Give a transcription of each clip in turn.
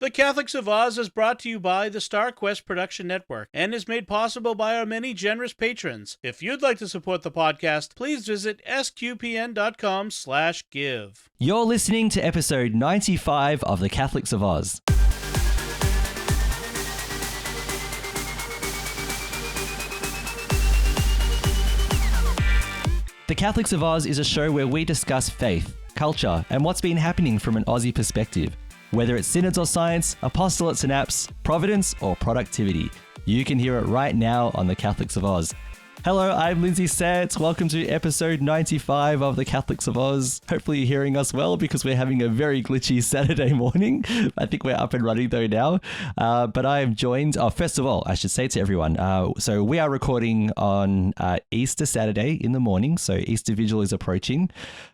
The Catholics of Oz is brought to you by the Star Quest Production Network and is made possible by our many generous patrons. If you'd like to support the podcast, please visit sqpn.com/give. You're listening to episode 95 of The Catholics of Oz. The Catholics of Oz is a show where we discuss faith, culture, and what's been happening from an Aussie perspective. Whether it's synods or science, apostolates and apps, providence or productivity, you can hear it right now on The Catholics of Oz. Hello, I'm Lindsay Sants. Welcome to episode 95 of The Catholics of Oz. Hopefully you're hearing us well because we're having a very glitchy Saturday morning. I think we're up and running though now. But I am joined, first of all, I should say to everyone, so we are recording on Easter Saturday in the morning. So Easter Vigil is approaching.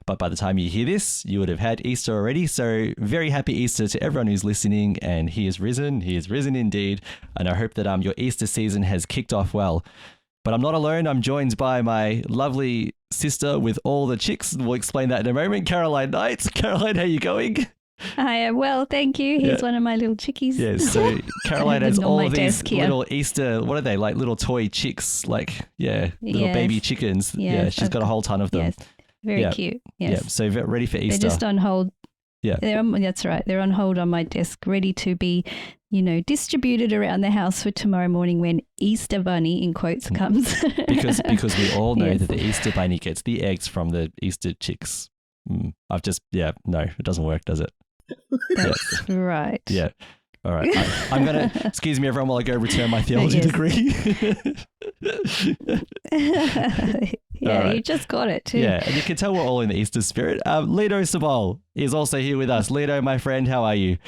But by the time you hear this, you would have had Easter already. So very happy Easter to everyone who's listening. And he is risen indeed. And I hope that your Easter season has kicked off well. But I'm not alone. I'm joined by my lovely sister with all the chicks. We'll explain that in a moment. Caroline Knight. Caroline, how are you going? I am well, thank you. He's one of my little chickies. Yes, so Caroline has all of these little Easter, what are they, like little toy chicks, like, little baby chickens. Yeah, she's got a whole ton of them. Yes, very cute. Yes. Yeah, so ready for Easter. They're just on hold. Yeah. That's right. They're on hold on my desk, ready to be, distributed around the house for tomorrow morning when Easter Bunny, in quotes, comes. because we all know that the Easter Bunny gets the eggs from the Easter chicks. No, it doesn't work, does it? That's right. Yeah. All right. I'm going to, excuse me everyone while I go return my theology degree. Right. You just got it too. Yeah, and you can tell we're all in the Easter spirit. Lino Sabol is also here with us. Lino, my friend, how are you?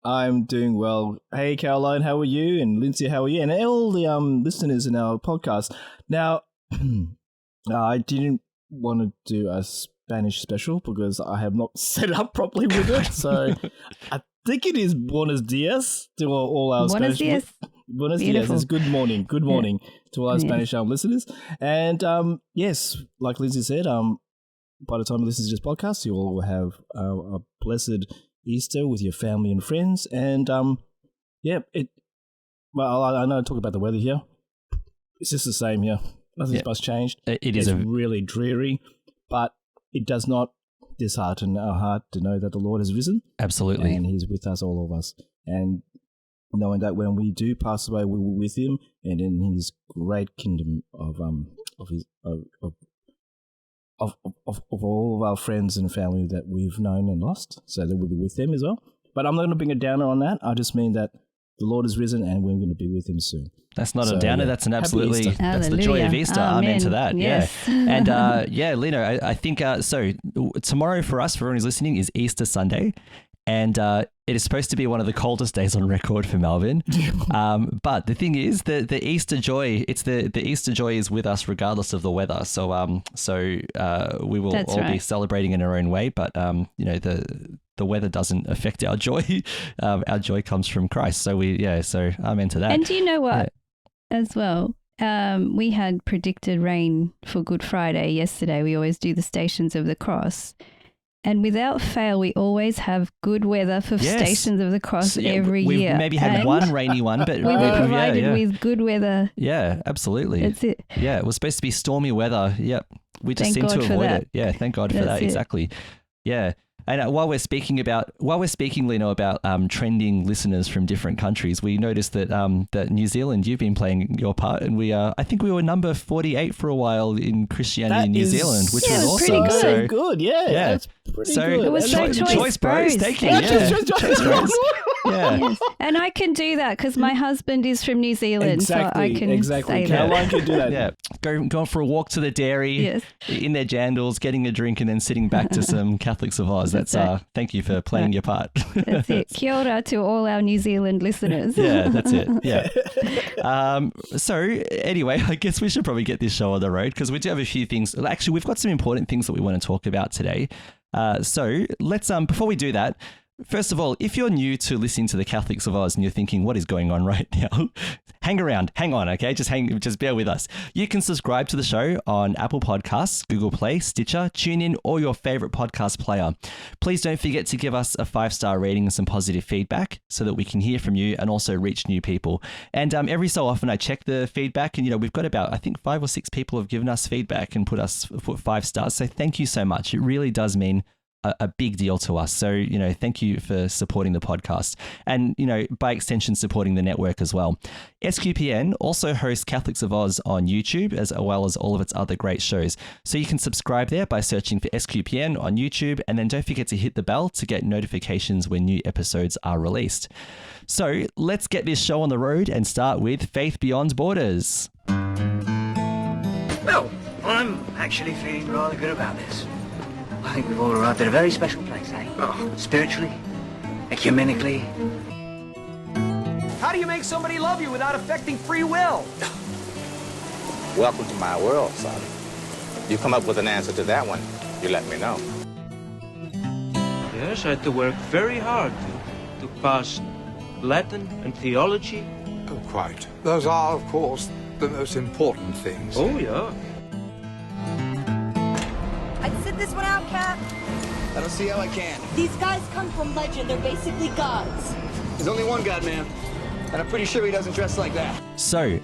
I'm doing well. Hey, Caroline, how are you? And Lindsay, how are you? And all the listeners in our podcast. Now, I didn't want to do a Spanish special because I have not set up properly with it. So I think it is Buenos Dias to all our Buenos Spanish. Buenos Dias is good morning. Good morning to all our Spanish listeners. And yes, like Lindsay said, by the time you listen to this podcast, you all will have a blessed Easter with your family and friends. And I know I talk about the weather here. It's just the same here. Nothing's much changed. It's really dreary, but it does not dishearten our heart to know that the Lord has risen. Absolutely. And He's with us, all of us. And knowing that when we do pass away, we will be with Him and in His great kingdom of all of our friends and family that we've known and lost, so that we'll be with them as well. But I'm not going to bring a downer on that. I just mean that the Lord is risen and we're going to be with Him soon. That's not a downer. That's an absolutely, that's the joy of Easter. Amen. Amen to that. Yes. Yeah. And Lino, I think, so tomorrow for us, for everyone who's listening, is Easter Sunday. And it is supposed to be one of the coldest days on record for Melbourne. But the thing is, the Easter joy, the Easter joy is with us regardless of the weather. So we will be celebrating in our own way. But the weather doesn't affect our joy. Our joy comes from Christ. So I'm into that. And do you know what? As well, we had predicted rain for Good Friday yesterday. We always do the Stations of the Cross. And without fail, we always have good weather for Stations of the Cross every year. We've maybe had one rainy one, but we were provided with good weather. Yeah, absolutely. That's it. Yeah, it was supposed to be stormy weather. Yep. We just seem to avoid it. Yeah, thank God for that. Exactly. Yeah. And while we're speaking, Lino, about trending listeners from different countries, we noticed that that New Zealand, you've been playing your part, and I think we were number 48 for a while in Christianity in New Zealand, which was awesome. Pretty good. So good, that's pretty good. It was so choice bros. Thank you. Choice bros. Yeah. Yes. And I can do that because my husband is from New Zealand, so I can say Caroline can do that. Yeah. Going for a walk to the dairy in their jandals, getting a drink, and then sitting back to some Catholics of Oz. That's thank you for playing your part. That's it. Kia ora to all our New Zealand listeners. Yeah, that's it. Yeah. So anyway, I guess we should probably get this show on the road because we do have a few things. Actually, we've got some important things that we want to talk about today. So let's before we do that, First of all, if you're new to listening to the Catholics of Oz and you're thinking, what is going on right now? Hang on, okay? Just bear with us. You can subscribe to the show on Apple Podcasts, Google Play, Stitcher, TuneIn, or your favorite podcast player. Please don't forget to give us a 5-star rating and some positive feedback so that we can hear from you and also reach new people. And every so often I check the feedback, and we've got about, I think, 5 or 6 people have given us feedback and put 5 stars. So thank you so much. It really does mean a big deal to us. So, thank you for supporting the podcast and, by extension, supporting the network as well. SQPN also hosts Catholics of Oz on YouTube, as well as all of its other great shows. So you can subscribe there by searching for SQPN on YouTube, and then don't forget to hit the bell to get notifications when new episodes are released. So let's get this show on the road and start with Faith Beyond Borders. Well, I'm actually feeling rather good about this. I think we've all arrived at a very special place, eh? Oh. Spiritually, ecumenically. How do you make somebody love you without affecting free will? Welcome to my world, son. You come up with an answer to that one, you let me know. Yes, I had to work very hard to pass Latin and theology. Oh, quite. Those are, of course, the most important things. Oh, yeah. I'd sit this one out, Cap. I don't see how I can. These guys come from legend. They're basically gods. There's only one God, man. And I'm pretty sure he doesn't dress like that. So,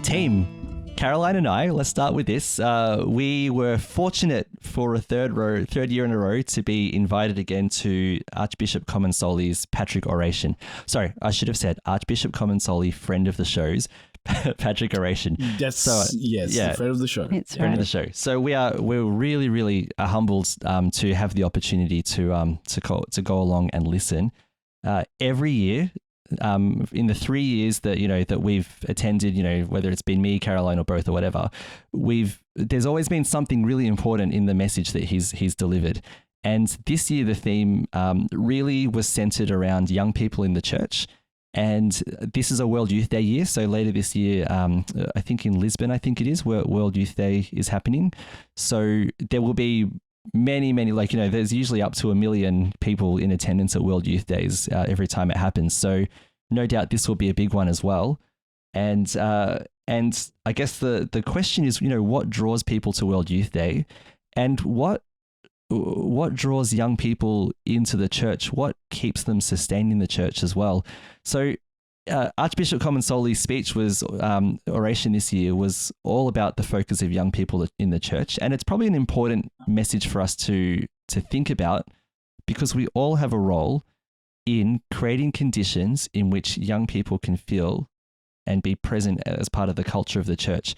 team, Caroline and I, let's start with this. We were fortunate for a third year in a row to be invited again to Archbishop Comensoli's Patrick Oration. Sorry, I should have said Archbishop Comensoli, friend of the shows, Patrick Oration. The friend of the show. It's Friend right. of the show. So we're really, really humbled to have the opportunity to go along and listen. Every year, in the 3 years that we've attended, whether it's been me, Caroline, or both, or whatever, there's always been something really important in the message that he's delivered. And this year, the theme really was centered around young people in the church. And this is a World Youth Day year. So later this year, I think in Lisbon, where World Youth Day is happening. So there will be many, there's usually up to 1 million people in attendance at World Youth Days every time it happens. So no doubt this will be a big one as well. And I guess the question is, what draws people to World Youth Day, and what draws young people into the church? What keeps them sustained in the church as well? So Archbishop Comensoli's speech oration this year was all about the focus of young people in the church. And it's probably an important message for us to think about, because we all have a role in creating conditions in which young people can feel and be present as part of the culture of the church.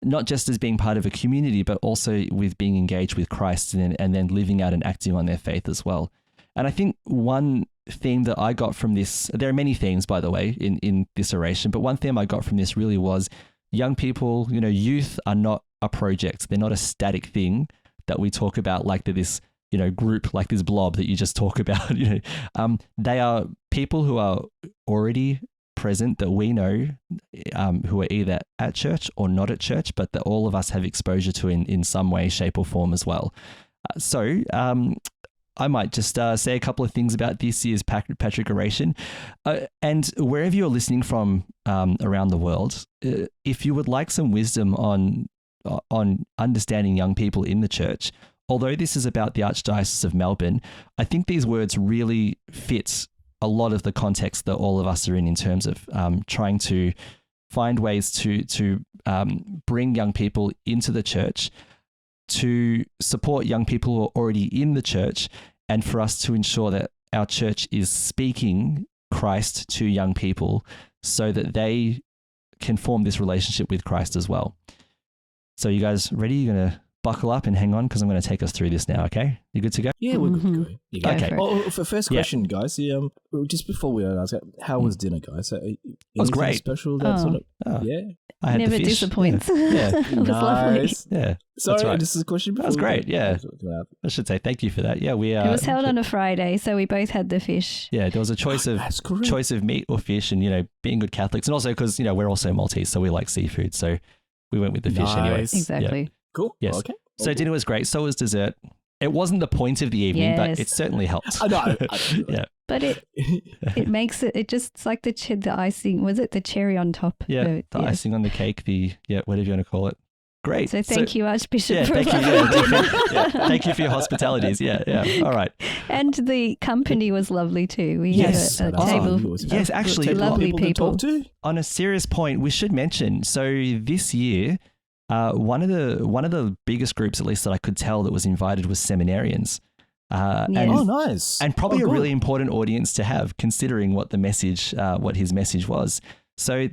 Not just as being part of a community, but also with being engaged with Christ and then living out and acting on their faith as well. And I think one theme that I got from this, there are many themes, by the way, in this oration, but one theme I got from this really was young people, youth are not a project. They're not a static thing that we talk about like this, group, like this blob that you just talk about. They are people who are already present, that we know, who are either at church or not at church, but that all of us have exposure to in some way, shape or form as well. So I might just say a couple of things about this year's Patrick Oration. And wherever you're listening from around the world, if you would like some wisdom on understanding young people in the church, although this is about the Archdiocese of Melbourne, I think these words really fit a lot of the context that all of us are in terms of trying to find ways to bring young people into the church, to support young people who are already in the church, and for us to ensure that our church is speaking Christ to young people so that they can form this relationship with Christ as well. So you guys ready? You're going to buckle up and hang on, because I'm going to take us through this now, okay? You good to go? Yeah, we're good to go. Okay. For first question, guys, just before we ask, how was dinner, guys? It was great. Special? Yeah. I had Never the fish. disappoints. Yeah. It was lovely. Yeah. Sorry, right. this is a question before. That was great, yeah. I should say thank you for that. Yeah, It was held on a Friday, so we both had the fish. Yeah, there was a choice of meat or fish, and being good Catholics, and also because we're also Maltese, so we like seafood, so we went with the fish anyway. Exactly. Yeah. Cool. Yes. Okay. So dinner was great. So was dessert. It wasn't the point of the evening, but it certainly helped. I know. Yeah. But it makes it just it's like the icing. Was it the cherry on top? Yeah, the icing on the cake, whatever you want to call it. Great. So thank you, Archbishop. Thank you. Thank you for your hospitalities. Yeah. All right. And the company was lovely too. We had a table. Yes, actually, lovely people. On a serious point, we should mention. So this year, one of the biggest groups, at least that I could tell, that was invited was seminarians. Nice. And probably a really important audience to have, considering what his message was. So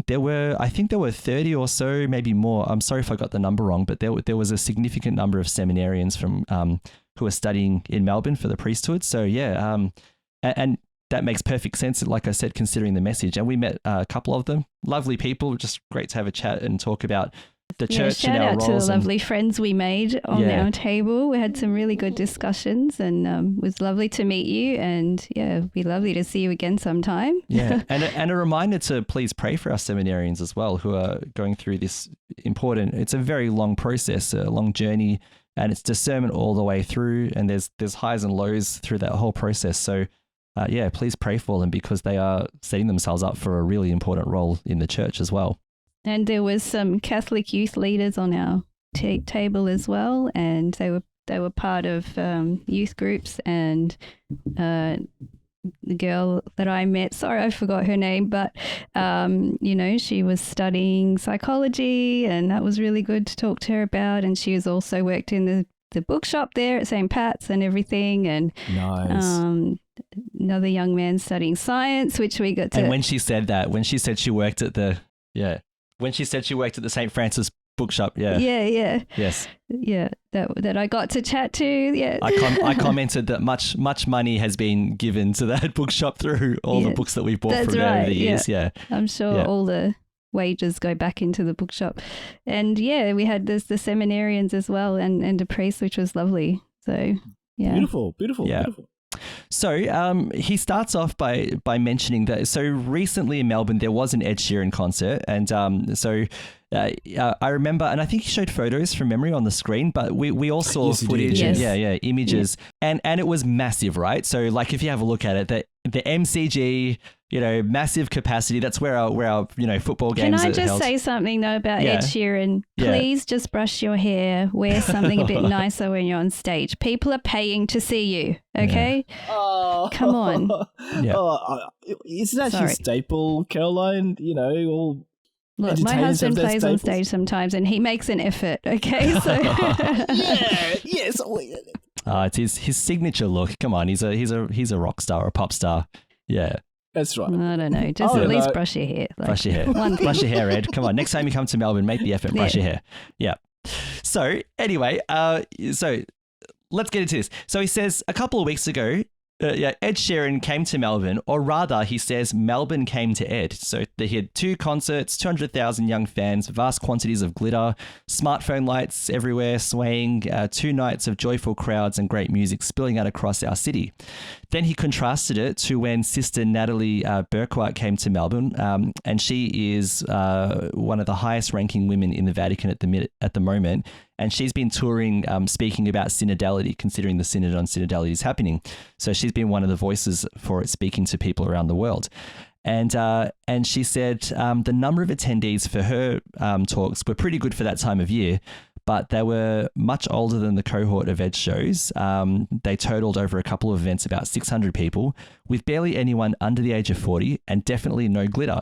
there were 30 or so, maybe more. I'm sorry if I got the number wrong, but there was a significant number of seminarians from who are studying in Melbourne for the priesthood. So and that makes perfect sense, like I said, considering the message. And we met a couple of them, lovely people, just great to have a chat and talk about the church and our roles. Shout out to the lovely friends we made on our table. We had some really good discussions, and it was lovely to meet you, and it'd be lovely to see you again sometime. Yeah, and a reminder to please pray for our seminarians as well, who are going through this important, it's a very long process, a long journey, and it's discernment all the way through, and there's highs and lows through that whole process. So please pray for them, because they are setting themselves up for a really important role in the church as well. And there was some Catholic youth leaders on our table as well, and they were part of youth groups. And the girl that I met, sorry I forgot her name, but she was studying psychology, and that was really good to talk to her about. And she has also worked in the bookshop there at St. Pat's and everything. And nice. Another young man studying science, which we got to. And when she said she worked at the St. Francis bookshop, yes, that I got to chat to, I commented that much money has been given to that bookshop through all the books that we bought from there over the years. I'm sure all the wages go back into the bookshop. And we had the seminarians as well, and a priest, which was lovely. So beautiful. So he starts off by mentioning that, so recently in Melbourne there was an Ed Sheeran concert, and I remember, and I think he showed photos from memory on the screen, but we all saw footage and images, and it was massive, right? So like if you have a look at it, the MCG, massive capacity. That's where our football games are held. Can I just say something though about Ed Sheeran? Please just brush your hair, wear something a bit nicer when you're on stage. People are paying to see you, okay? Oh, come on. Isn't that your staple, Caroline? All look, my husband plays on stage sometimes, and he makes an effort. Okay, so yes. It's his signature look. Come on, he's a rock star, a pop star. Yeah. That's right. I don't know. Just at least brush your hair. Brush your hair. Brush your hair, Ed. Come on. Next time you come to Melbourne, make the effort. Brush your hair. Yeah. So anyway, so let's get into this. So he says a couple of weeks ago, Ed Sheeran came to Melbourne, or rather, he says Melbourne came to Ed. So he had 2 concerts, 200,000 young fans, vast quantities of glitter, smartphone lights everywhere swaying, 2 nights of joyful crowds and great music spilling out across our city. Then he contrasted it to when Sister Natalie Burkwart came to Melbourne, and she is one of the highest ranking women in the Vatican at the moment. And she's been touring, speaking about synodality, considering the synod on synodality is happening. So she's been one of the voices for it, speaking to people around the world. And she said the number of attendees for her talks were pretty good for that time of year, but they were much older than the cohort of Ed's shows. They totaled over a couple of events about 600 people, with barely anyone under the age of 40, and definitely no glitter.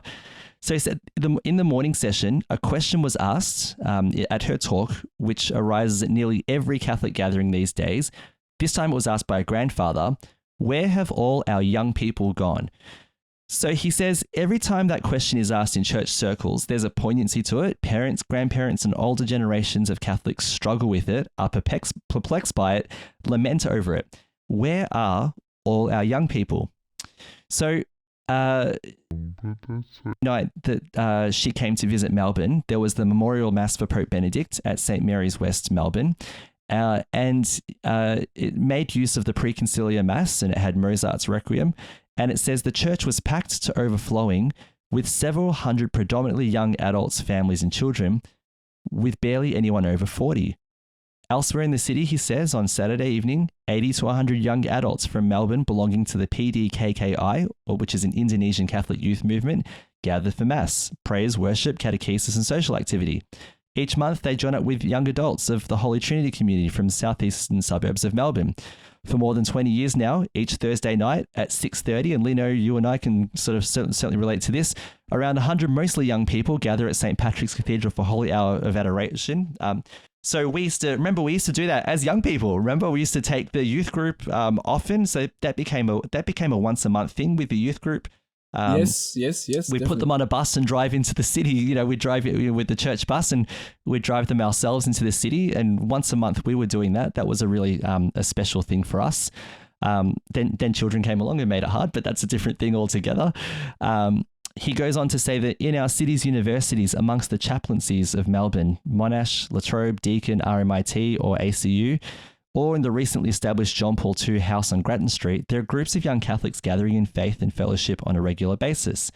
So he said in the morning session, a question was asked at her talk, which arises at nearly every Catholic gathering these days. This time it was asked by a grandfather, where have all our young people gone? So he says every time that question is asked in church circles, there's a poignancy to it. Parents, grandparents, and older generations of Catholics struggle with it, are perplexed by it, lament over it. Where are all our young people? So night that she came to visit Melbourne, there was the memorial mass for Pope Benedict at St. Mary's West, Melbourne. And it made use of the preconciliar mass, and it had Mozart's Requiem. And it says the church was packed to overflowing with several hundred predominantly young adults, families, and children, with barely anyone over 40. Elsewhere in the city, he says, on Saturday evening, 80 to 100 young adults from Melbourne belonging to the PDKKI, which is an Indonesian Catholic youth movement, gathered for Mass, praise, worship, catechesis, and social activity. Each month, they join up with young adults of the Holy Trinity community from the southeastern suburbs of Melbourne. For more than 20 years now, each Thursday night at 6:30, and Lino, you and I can sort of certainly relate to this, around 100 mostly young people gather at St. Patrick's Cathedral for Holy Hour of Adoration. So we used to do that as young people. Remember, we used to take the youth group often. So that became a once a month thing with the youth group. Yes. We definitely. put them on a bus and drive into the city. You know, we'd drive with the church bus and we'd drive them ourselves into the city. And once a month we were doing that. That was a really a special thing for us. Then children came along and made it hard, but that's a different thing altogether. He goes on to say that in our city's universities, amongst the chaplaincies of Melbourne, Monash, La Trobe, Deakin, RMIT or ACU, or in the recently established John Paul II House on Grattan Street, there are groups of young Catholics gathering in faith and fellowship on a regular basis.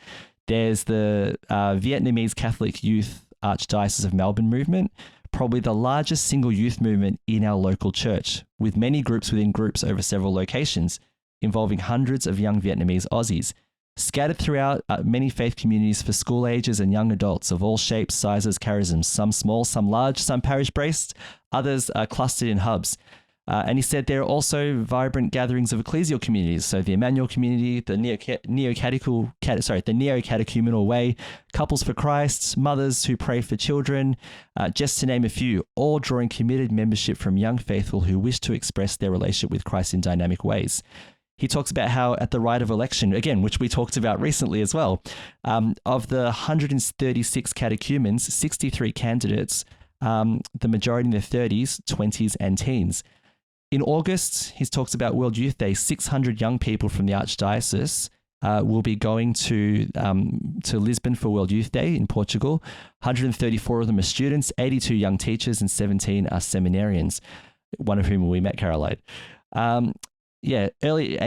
There's the Vietnamese Catholic Youth Archdiocese of Melbourne movement, probably the largest single youth movement in our local church, with many groups within groups over several locations, involving hundreds of young Vietnamese Aussies. Scattered throughout many faith communities for school ages and young adults of all shapes, sizes, charisms, some small, some large, some parish-based, others are clustered in hubs. And he said there are also vibrant gatherings of ecclesial communities, so the Emmanuel community, the Neo-Catechumenal Way, Couples for Christ, Mothers Who Pray for Children, just to name a few, all drawing committed membership from young faithful who wish to express their relationship with Christ in dynamic ways. He talks about how at the rite of election, again, which we talked about recently as well, of the 136 catechumens, 63 candidates, the majority in their 30s, 20s and teens. In August, he talks about World Youth Day. 600 young people from the Archdiocese will be going to Lisbon for World Youth Day in Portugal. 134 of them are students, 82 young teachers, and 17 are seminarians, one of whom we met, Caroline. And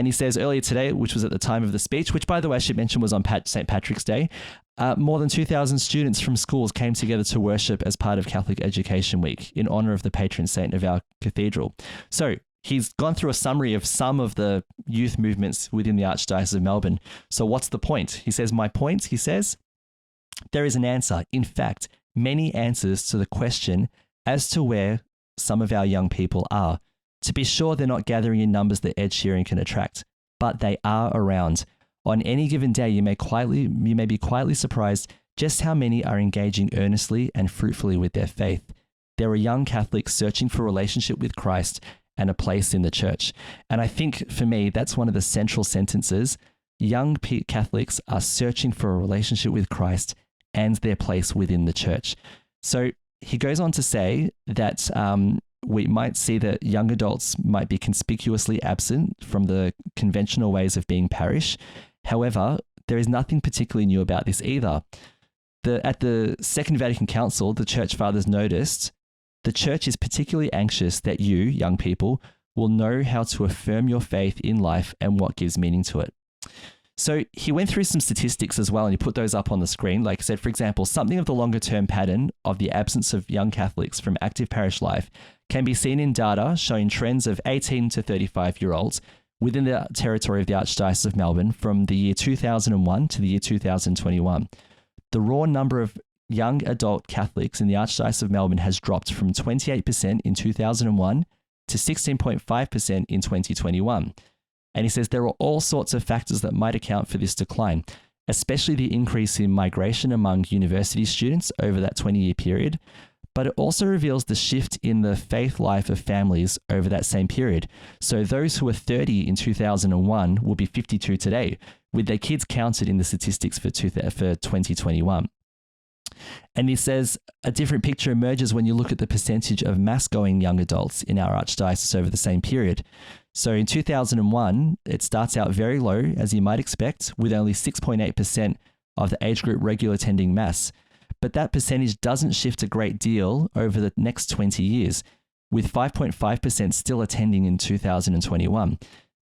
he says earlier today, which was at the time of the speech, which by the way I should mention was on St. Patrick's Day, more than 2,000 students from schools came together to worship as part of Catholic Education Week in honor of the patron saint of our cathedral. So he's gone through a summary of some of the youth movements within the Archdiocese of Melbourne. So what's the point? He says, my point, he says, there is an answer. In fact, many answers to the question as to where some of our young people are. To be sure, they're not gathering in numbers that Ed Sheeran can attract, but they are around. On any given day, you may be quietly surprised just how many are engaging earnestly and fruitfully with their faith. There are young Catholics searching for a relationship with Christ and a place in the church. And I think for me, that's one of the central sentences. Young Catholics are searching for a relationship with Christ and their place within the church. So he goes on to say that we might see that young adults might be conspicuously absent from the conventional ways of being parish. However, there is nothing particularly new about this either. At the Second Vatican Council, the Church Fathers noticed the Church is particularly anxious that you, young people, will know how to affirm your faith in life and what gives meaning to it. So he went through some statistics as well, and he put those up on the screen. Like I said, for example, something of the longer term pattern of the absence of young Catholics from active parish life can be seen in data showing trends of 18 to 35-year-olds within the territory of the Archdiocese of Melbourne from the year 2001 to the year 2021. The raw number of young adult Catholics in the Archdiocese of Melbourne has dropped from 28% in 2001 to 16.5% in 2021. And he says there are all sorts of factors that might account for this decline, especially the increase in migration among university students over that 20-year period. But it also reveals the shift in the faith life of families over that same period. So those who were 30 in 2001 will be 52 today, with their kids counted in the statistics for 2021. And he says a different picture emerges when you look at the percentage of mass-going young adults in our archdiocese over the same period. So in 2001, it starts out very low, as you might expect, with only 6.8% of the age group regularly attending mass. But that percentage doesn't shift a great deal over the next 20 years, with 5.5% still attending in 2021.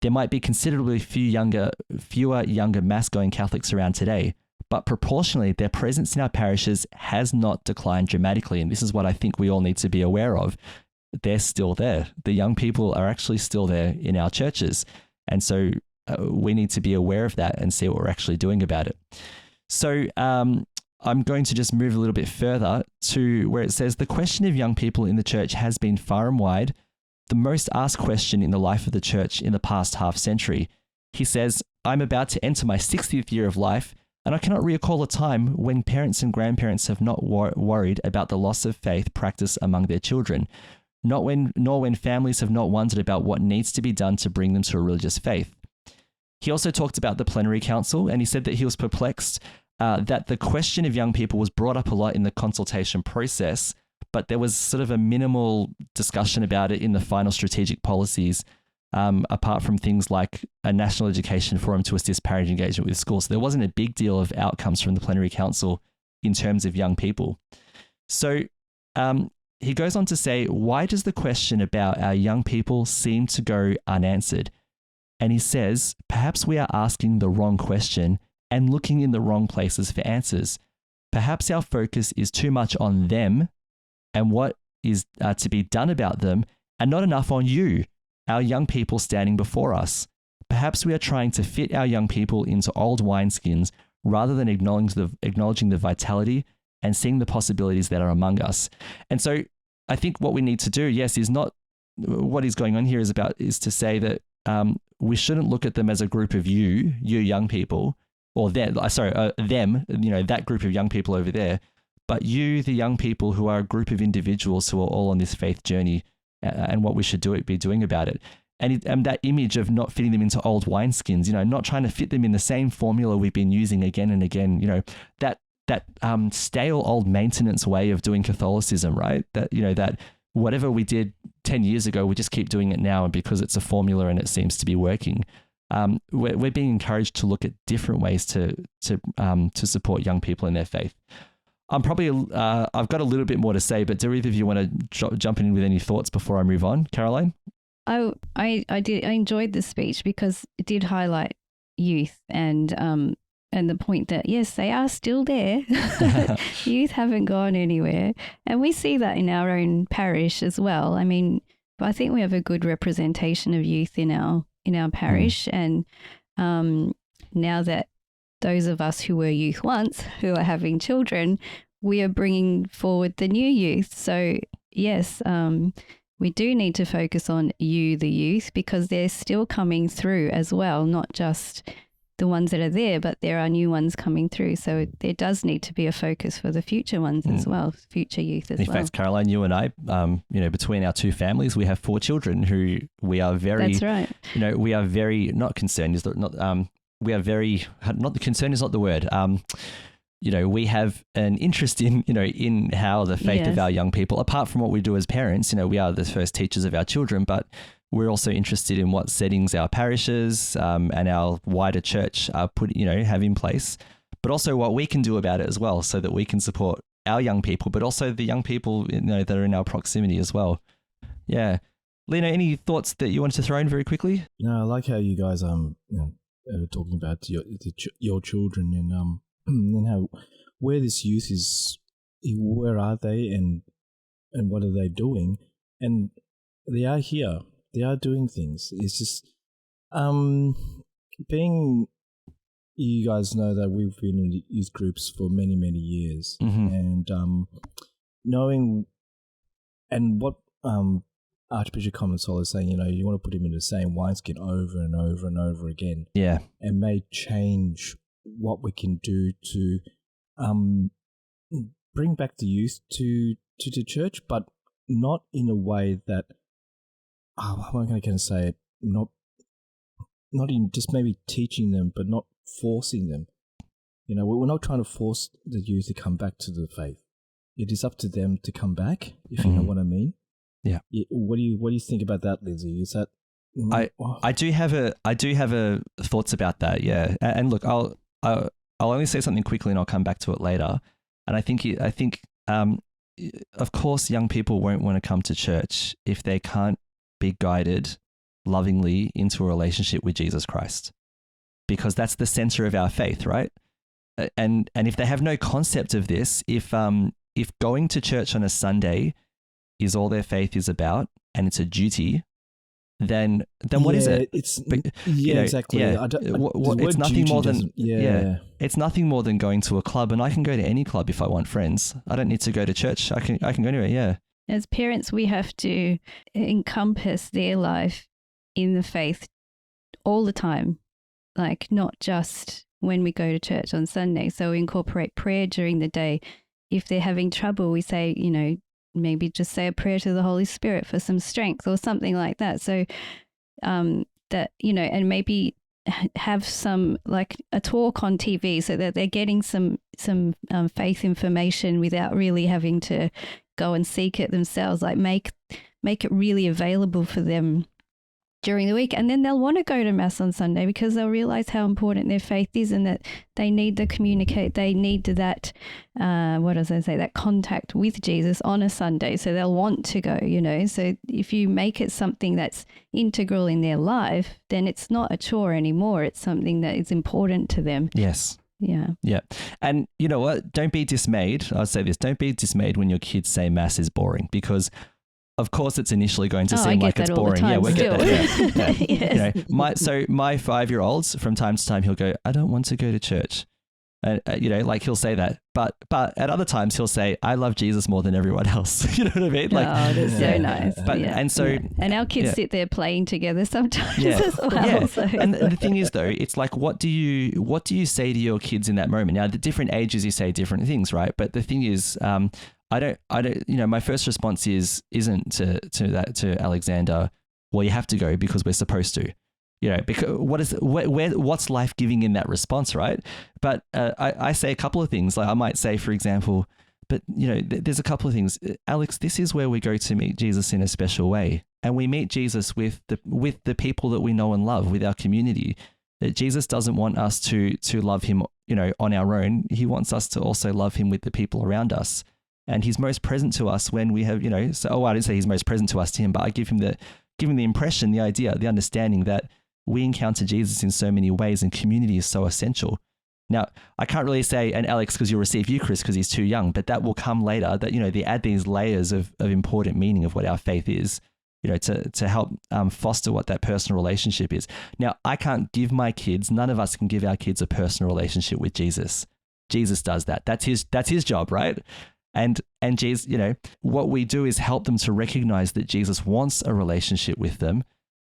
There might be considerably fewer younger mass-going Catholics around today, but proportionally, their presence in our parishes has not declined dramatically. And this is what I think we all need to be aware of. they're still there. The young people are actually still there in our churches. And so we need to be aware of that and see what we're actually doing about it. So I'm going to just move a little bit further to where it says, the question of young people in the church has been far and wide the most asked question in the life of the church in the past half century. He says, I'm about to enter my 60th year of life, and I cannot recall a time when parents and grandparents have not worried about the loss of faith practice among their children, nor when families have not wondered about what needs to be done to bring them to a religious faith. He also talked about the plenary council, and he said that he was perplexed that the question of young people was brought up a lot in the consultation process, but there was sort of a minimal discussion about it in the final strategic policies, apart from things like a national education forum to assist parent engagement with schools. So there wasn't a big deal of outcomes from the plenary council in terms of young people. So he goes on to say, why does the question about our young people seem to go unanswered? And he says, perhaps we are asking the wrong question and looking in the wrong places for answers. Perhaps our focus is too much on them and what is to be done about them, and not enough on you, our young people standing before us. Perhaps we are trying to fit our young people into old wineskins rather than acknowledging the vitality and seeing the possibilities that are among us. And so I think what we need to do, yes, is not what is going on here is to say that we shouldn't look at them as a group of you young people, or them, that group of young people over there, but you, the young people who are a group of individuals who are all on this faith journey, and what we should be doing about it. And that image of not fitting them into old wineskins, not trying to fit them in the same formula we've been using again and again, that stale old maintenance way of doing Catholicism, right? That whatever we did 10 years ago, we just keep doing it now, and because it's a formula and it seems to be working. We're being encouraged to look at different ways to support young people in their faith. I've got a little bit more to say, but do either of you want to jump in with any thoughts before I move on? Caroline? I enjoyed the speech because it did highlight youth and the point that, yes, they are still there. Youth haven't gone anywhere. And we see that in our own parish as well. I mean, I think we have a good representation of youth in our parish. And now that those of us who were youth once, who are having children, we are bringing forward the new youth. So yes, we do need to focus on the youth, because they're still coming through as well, not just the ones that are there, but there are new ones coming through. So there does need to be a focus for the future ones as well, future youth as well. In fact, Caroline, you and I, between our two families, we have 4 children who we are very, that's right. We are very, not concerned, we are very, not the concern is not the word. We have an interest in how the faith of our young people, apart from what we do as parents, we are the first teachers of our children, but we're also interested in what settings our parishes and our wider church have in place, but also what we can do about it as well, so that we can support our young people, but also the young people that are in our proximity as well. Yeah. Lino, any thoughts that you wanted to throw in very quickly? No, I like how you guys talking about your children and how where this youth is, where are they, and what are they doing? And they are here. They are doing things. It's just you guys know that we've been in youth groups for many, many years, and knowing and what Archbishop Comensoli is saying, you want to put him in the same wineskin over and over and over again, and may change what we can do to bring back the youth to the church, but not in a way that, how am I going to say it, not in just maybe teaching them, but not forcing them. We're not trying to force the youth to come back to the faith. It is up to them to come back, if you know what I mean. Yeah. What do you think about that, Lindsay? Is that I do have thoughts about that. Yeah. And look, I'll only say something quickly and I'll come back to it later. And I think of course young people won't want to come to church if they can't be guided lovingly into a relationship with Jesus Christ, because that's the center of our faith, right? And if they have no concept of this, if going to church on a Sunday is all their faith is about, and it's a duty, then what is it? Exactly. Yeah, it's nothing more than it's nothing more than going to a club, and I can go to any club if I want friends. I don't need to go to church. I can go anywhere. Yeah. As parents, we have to encompass their life in the faith all the time, like not just when we go to church on Sunday. So we incorporate prayer during the day. If they're having trouble, we say, maybe just say a prayer to the Holy Spirit for some strength or something like that. So that, and maybe have some like a talk on TV so that they're getting some faith information without really having to go and seek it themselves. Like make it really available for them during the week, and then they'll want to go to Mass on Sunday because they'll realize how important their faith is and that they need to communicate. They need that, that contact with Jesus on a Sunday. So they'll want to go, So if you make it something that's integral in their life, then it's not a chore anymore. It's something that is important to them. Yes. Yeah. Yeah. And you know what? Don't be dismayed. I'll say this. Don't be dismayed when your kids say Mass is boring, because of course, it's initially going to seem like it's boring. Yeah, we get that. Yeah. Yes. My 5-year-old, from time to time, he'll go, "I don't want to go to church," and he'll say that. But at other times, he'll say, "I love Jesus more than everyone else." You know what I mean? That's so nice. But and our kids sit there playing together sometimes as well. Yeah. So. And the thing is, though, it's like, what do you say to your kids in that moment? Now, the different ages, you say different things, right? But the thing is, I don't, my first response isn't to Alexander, well, you have to go because we're supposed to, because what's life giving in that response, right? But I say a couple of things. Like I might say, for example, but there's a couple of things. Alex, this is where we go to meet Jesus in a special way, and we meet Jesus with the people that we know and love, with our community. That Jesus doesn't want us to love him, on our own. He wants us to also love him with the people around us. And he's most present to us when we have, I didn't say he's most present to us to him, but I give him the impression, the idea, the understanding that we encounter Jesus in so many ways, and community is so essential. Now, I can't really say, and Alex, because you'll receive Eucharist because he's too young, but that will come later, that, they add these layers of important meaning of what our faith is, to help foster what that personal relationship is. Now, I can't give my kids, none of us can give our kids a personal relationship with Jesus. Jesus does that. That's his job, right? And Jesus, what we do is help them to recognize that Jesus wants a relationship with them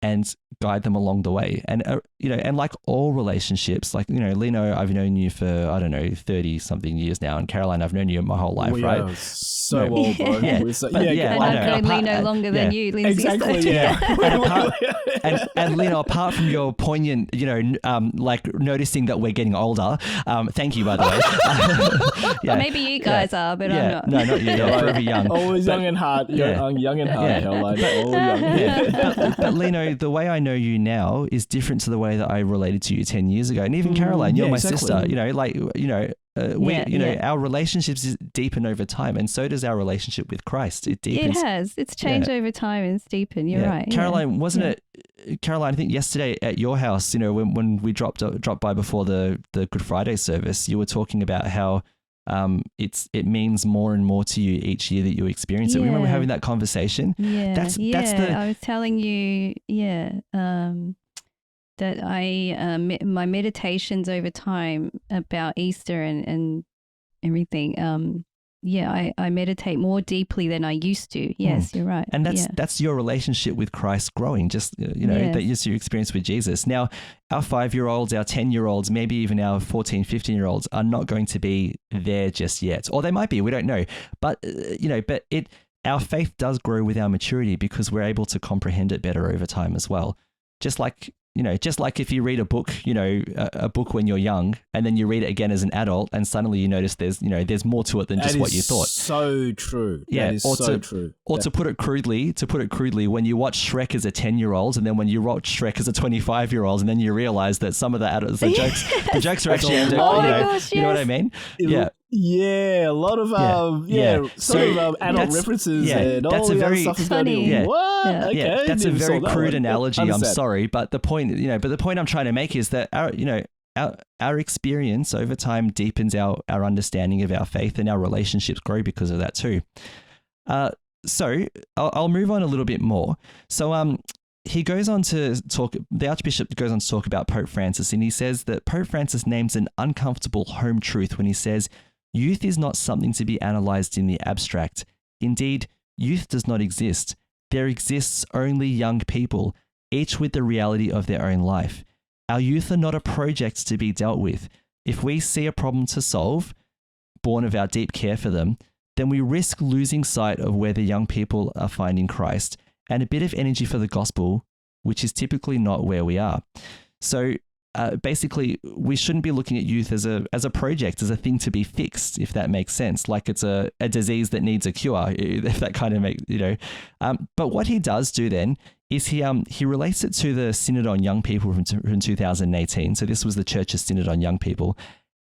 and guide them along the way. And, and like all relationships, like, Lino, I've known you for, 30 something years now. And Caroline, I've known you my whole life, right? So old, bro. Yeah. And I've known Lino longer than you, Lindsay. Exactly, yeah. And Lino, apart from your poignant, like noticing that we're getting older, thank you, by the way. Maybe you guys are, but I'm not. No, not you. You're forever young. Always young and hard. Young and hard, Caroline. All young. But Lino, the way I know you now is different to the way that I related to you 10 years ago. And even Caroline, you're my sister, our relationships deepen over time, and so does our relationship with Christ. It deepens. It has. It's changed over time and it's deepened. You're right. Caroline, wasn't it? Caroline, I think yesterday at your house, when we dropped by before the Good Friday service, you were talking about how it means more and more to you each year that you experience it. We remember having that conversation. That's I was telling you, that my meditations over time about Easter and everything. I meditate more deeply than I used to. Yes, you're right. And that's your relationship with Christ growing, just, that is your experience with Jesus. Now, our 5-year-olds, our 10-year-olds, maybe even our 14, 15-year-olds are not going to be there just yet. Or they might be, we don't know. But, our faith does grow with our maturity because we're able to comprehend it better over time as well. Just like if you read a book, a book when you're young, and then you read it again as an adult, and suddenly you notice there's more to it than just what you thought. So true. Yeah, that is so true. Or to put it crudely, when you watch Shrek as a 10-year-old, and then when you watch Shrek as a 25-year-old, and then you realize that some of the jokes are actually, you know what I mean? Yeah, a lot of adult references and all the other stuff is funny. What? Okay, that's a very crude analogy. I'm sorry, but the point I'm trying to make is that our experience over time deepens our understanding of our faith, and our relationships grow because of that too. So I'll move on a little bit more. So he goes on to talk, the Archbishop goes on to talk about Pope Francis, and he says that Pope Francis names an uncomfortable home truth when he says, youth is not something to be analysed in the abstract. Indeed, youth does not exist. There exists only young people, each with the reality of their own life. Our youth are not a project to be dealt with. If we see a problem to solve, born of our deep care for them, then we risk losing sight of where the young people are finding Christ and a bit of energy for the gospel, which is typically not where we are. So basically, we shouldn't be looking at youth as a project, as a thing to be fixed, if that makes sense. Like it's a disease that needs a cure, if that kind of makes, But what he does do then is he relates it to the Synod on Young People from 2018. So this was the Church's Synod on Young People.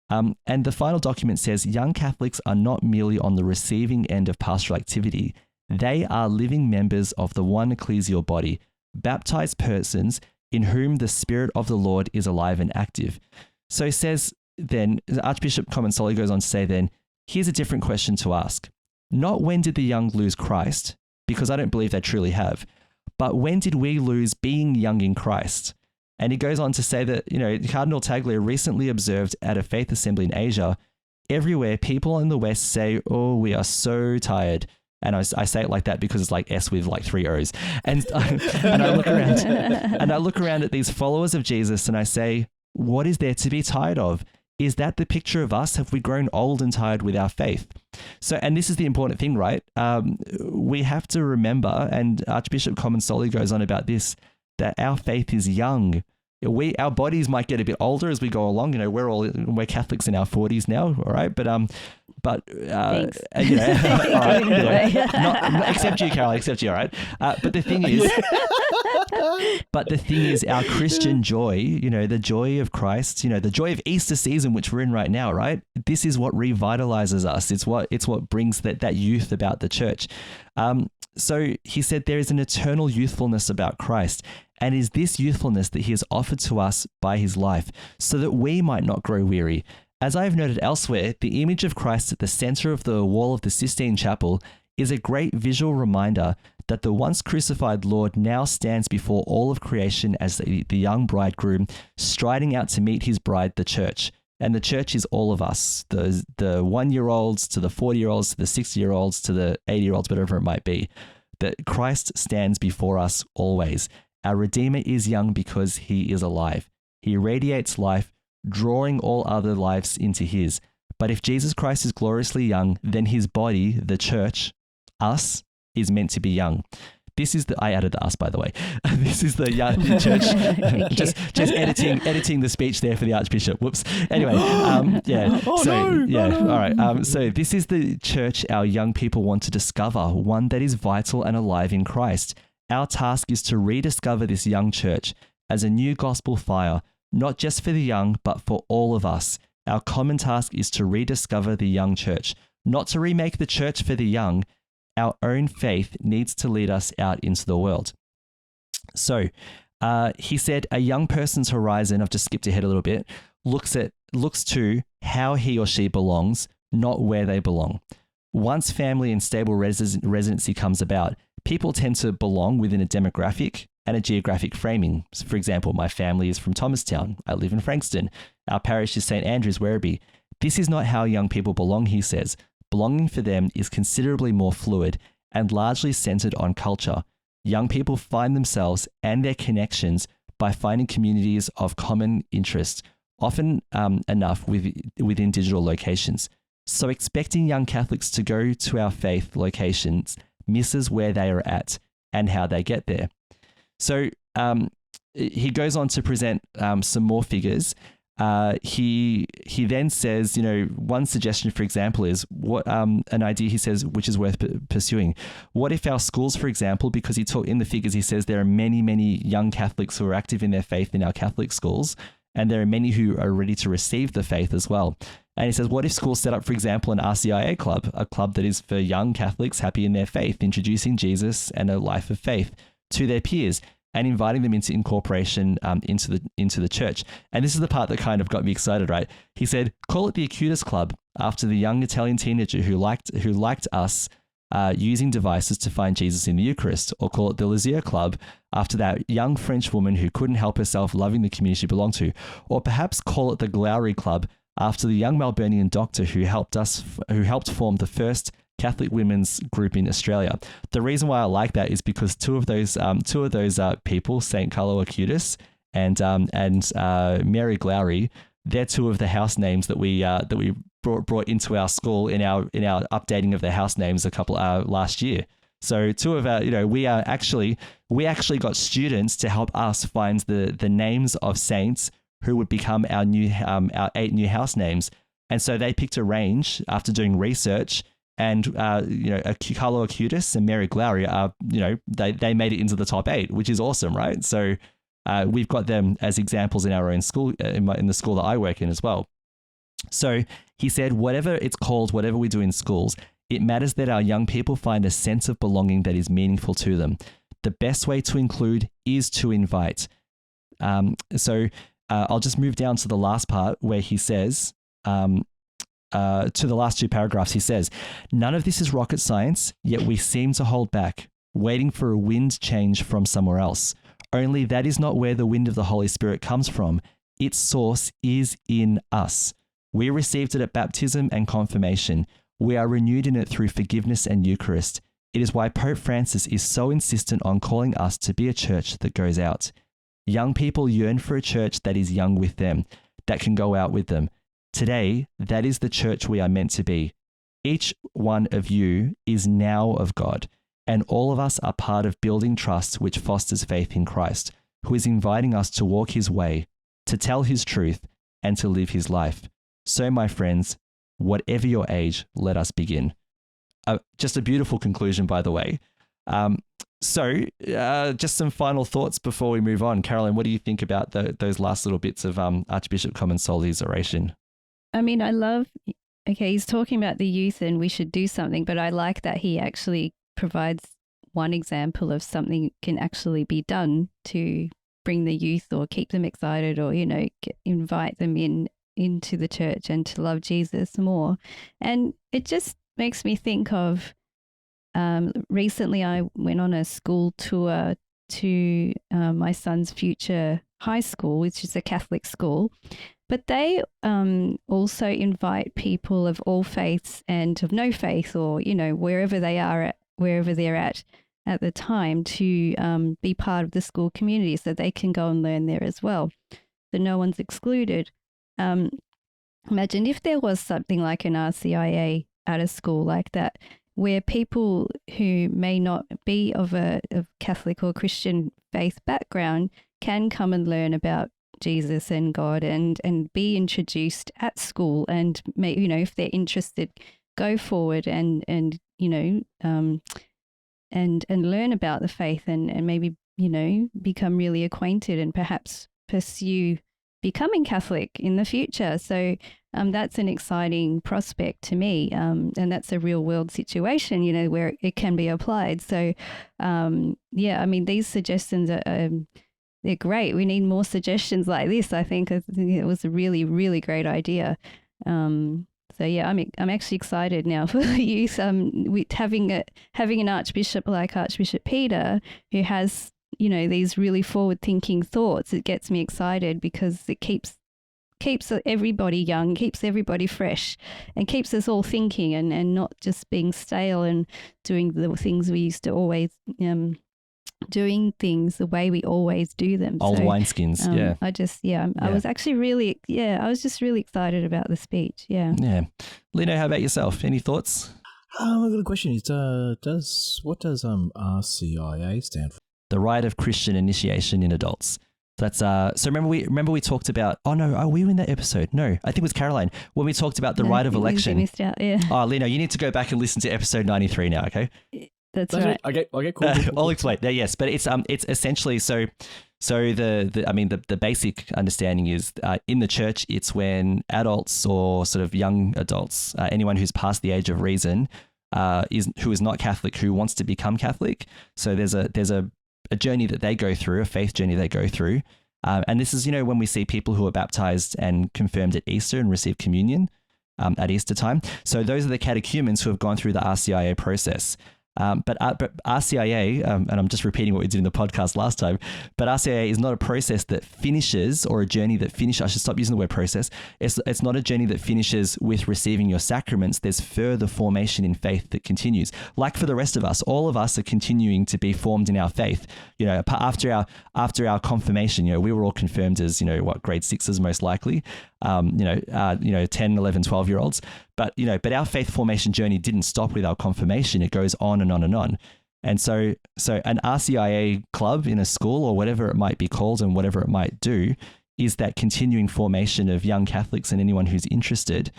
And the final document says, young Catholics are not merely on the receiving end of pastoral activity. They are living members of the one ecclesial body, baptized persons in whom the Spirit of the Lord is alive and active. So he says then, Archbishop Comensoli goes on to say then, here's a different question to ask. Not when did the young lose Christ, because I don't believe they truly have, but when did we lose being young in Christ? And he goes on to say that, Cardinal Tagle recently observed at a faith assembly in Asia, everywhere people in the West say, oh, we are so tired. And I say it like that because it's like S with like 3 O's. And I look around at these followers of Jesus and I say, what is there to be tired of? Is that the picture of us? Have we grown old and tired with our faith? So, and this is the important thing, right? We have to remember, and Archbishop Comensoli goes on about this, that our faith is young. Our bodies might get a bit older as we go along. We're Catholics in our 40s now, all right? But all right, not, except you, Carol, except you, all right? But the thing is, our Christian joy, the joy of Christ, the joy of Easter season, which we're in right now, right? This is what revitalizes us. It's what brings that youth about the church. So he said there is an eternal youthfulness about Christ. And it is this youthfulness that he has offered to us by his life, so that we might not grow weary. As I have noted elsewhere, the image of Christ at the center of the wall of the Sistine Chapel is a great visual reminder that the once crucified Lord now stands before all of creation as the young bridegroom, striding out to meet his bride, the church. And the church is all of us, the 1-year-olds to the 40-year-olds to the 60-year-olds to the 80-year-olds, whatever it might be. That Christ stands before us always. Our Redeemer is young because he is alive. He radiates life, drawing all other lives into his. But if Jesus Christ is gloriously young, then his body, the church, us, is meant to be young. This is I added the us, by the way. This is the young church. just editing the speech there for the Archbishop. Whoops. Anyway, yeah. All right. So this is the church our young people want to discover, one that is vital and alive in Christ. Our task is to rediscover this young church as a new gospel fire, not just for the young, but for all of us. Our common task is to rediscover the young church, not to remake the church for the young. Our own faith needs to lead us out into the world. So he said a young person's horizon, I've just skipped ahead a little bit, looks to how he or she belongs, not where they belong. Once family and stable residency comes about, people tend to belong within a demographic and a geographic framing. So for example, my family is from Thomastown. I live in Frankston. Our parish is St. Andrews, Werribee. This is not how young people belong, he says. Belonging for them is considerably more fluid and largely centered on culture. Young people find themselves and their connections by finding communities of common interest, often enough within digital locations. So expecting young Catholics to go to our faith locations misses where they are at and how they get there. So he goes on to present some more figures. He then says, one suggestion, for example, is what an idea he says which is worth pursuing. What if our schools, for example, because he taught in the figures, he says there are many, many young Catholics who are active in their faith in our Catholic schools, and there are many who are ready to receive the faith as well. And he says, what if schools set up, for example, an RCIA club, a club that is for young Catholics happy in their faith, introducing Jesus and a life of faith to their peers and inviting them into incorporation into the church. And this is the part that kind of got me excited, right? He said, call it the Acutus Club after the young Italian teenager who liked us using devices to find Jesus in the Eucharist, or call it the Lisieux Club, after that young French woman who couldn't help herself loving the community she belonged to, or perhaps call it the Glowry Club after the young Melburnian doctor who helped form the first Catholic women's group in Australia. The reason why I like that is because two of those people, Saint Carlo Acutis and Mary Glowry, they're two of the house names that we brought into our school in our updating of the house names last year. So two of our, we actually got students to help us find the names of saints who would become our 8 new house names. And so they picked a range after doing research, and Carlo Acutis and Mary Glowry are, they made it into the top 8, which is awesome, right? So we've got them as examples in our own school, in the school that I work in as well. So he said, whatever it's called, whatever we do in schools, it matters that our young people find a sense of belonging that is meaningful to them. The best way to include is to invite. So I'll just move down to the last part where he says, to the last 2 paragraphs, he says, none of this is rocket science, yet we seem to hold back, waiting for a wind change from somewhere else. Only that is not where the wind of the Holy Spirit comes from. Its source is in us. We received it at baptism and confirmation. We are renewed in it through forgiveness and Eucharist. It is why Pope Francis is so insistent on calling us to be a church that goes out. Young people yearn for a church that is young with them, that can go out with them. Today, that is the church we are meant to be. Each one of you is now of God, and all of us are part of building trust which fosters faith in Christ, who is inviting us to walk his way, to tell his truth, and to live his life. So, my friends, whatever your age, let us begin. Just a beautiful conclusion, by the way. Just some final thoughts before we move on. Caroline, what do you think about those last little bits of Archbishop Comensoli's oration? I mean, I love, he's talking about the youth and we should do something, but I like that he actually provides one example of something can actually be done to bring the youth or keep them excited or, invite them into the church and to love Jesus more. And it just makes me think of, recently I went on a school tour to my son's future high school, which is a Catholic school, but they also invite people of all faiths and of no faith, or wherever they're at the time, to be part of the school community, so they can go and learn there as well. So no one's excluded. Imagine if there was something like an RCIA at a school like that, where people who may not be of Catholic or Christian faith background can come and learn about Jesus and God and be introduced at school, and if they're interested, go forward and learn about the faith and maybe become really acquainted and perhaps pursue becoming Catholic in the future. So that's an exciting prospect to me, and that's a real world situation, where it can be applied. So these suggestions are they're great. We need more suggestions like this. I think it was a really, really great idea. I'm actually excited now for the youth. With having an archbishop like Archbishop Peter, who has these really forward-thinking thoughts, it gets me excited because it keeps everybody young, keeps everybody fresh, and keeps us all thinking and not just being stale and doing the things we used to always doing things the way we always do them. Old wineskins, yeah. I was actually really, I was just really excited about the speech, yeah. Yeah. Lino, how about yourself? Any thoughts? I've got a question. What does RCIA stand for? The Rite of Christian Initiation in Adults. That's so remember we talked about, were we in that episode? No, I think it was Caroline, when we talked about the rite of election. We missed out, yeah. Oh, Lino, you need to go back and listen to episode 93 now, okay? That's right. Okay, cool. I'll explain. Yes, but it's essentially so the basic understanding is in the church, it's when adults or sort of young adults, anyone who's past the age of reason, who is not Catholic, who wants to become Catholic. So there's a journey that they go through, a faith journey they go through. And this is, when we see people who are baptized and confirmed at Easter and receive communion. at Easter time. So those are the catechumens who have gone through the RCIA process. But RCIA, and I'm just repeating what we did in the podcast last time, but RCIA is not a process that finishes, or a journey that finishes. I should stop using the word process. It's not a journey that finishes with receiving your sacraments. There's further formation in faith that continues. Like for the rest of us, all of us are continuing to be formed in our faith. After our confirmation, we were all confirmed as, grade 6s most likely, 10, 11, 12-year-olds. But our faith formation journey didn't stop with our confirmation. It goes on and on and on. And so an RCIA club in a school, or whatever it might be called and whatever it might do, is that continuing formation of young Catholics and anyone who's interested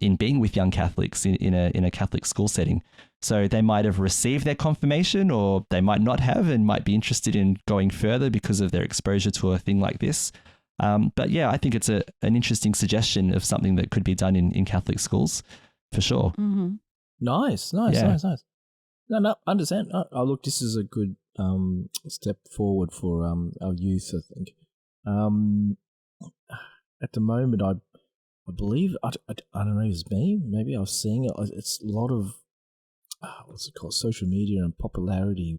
in being with young Catholics in a Catholic school setting. So they might have received their confirmation, or they might not have, and might be interested in going further because of their exposure to a thing like this. But yeah, I think it's an interesting suggestion of something that could be done in Catholic schools, for sure. Mm-hmm. Nice. No, understand. Look, this is a good step forward for our youth, I think. At the moment, I believe, I don't know, it's me, maybe I was seeing it, it's a lot of, social media and popularity.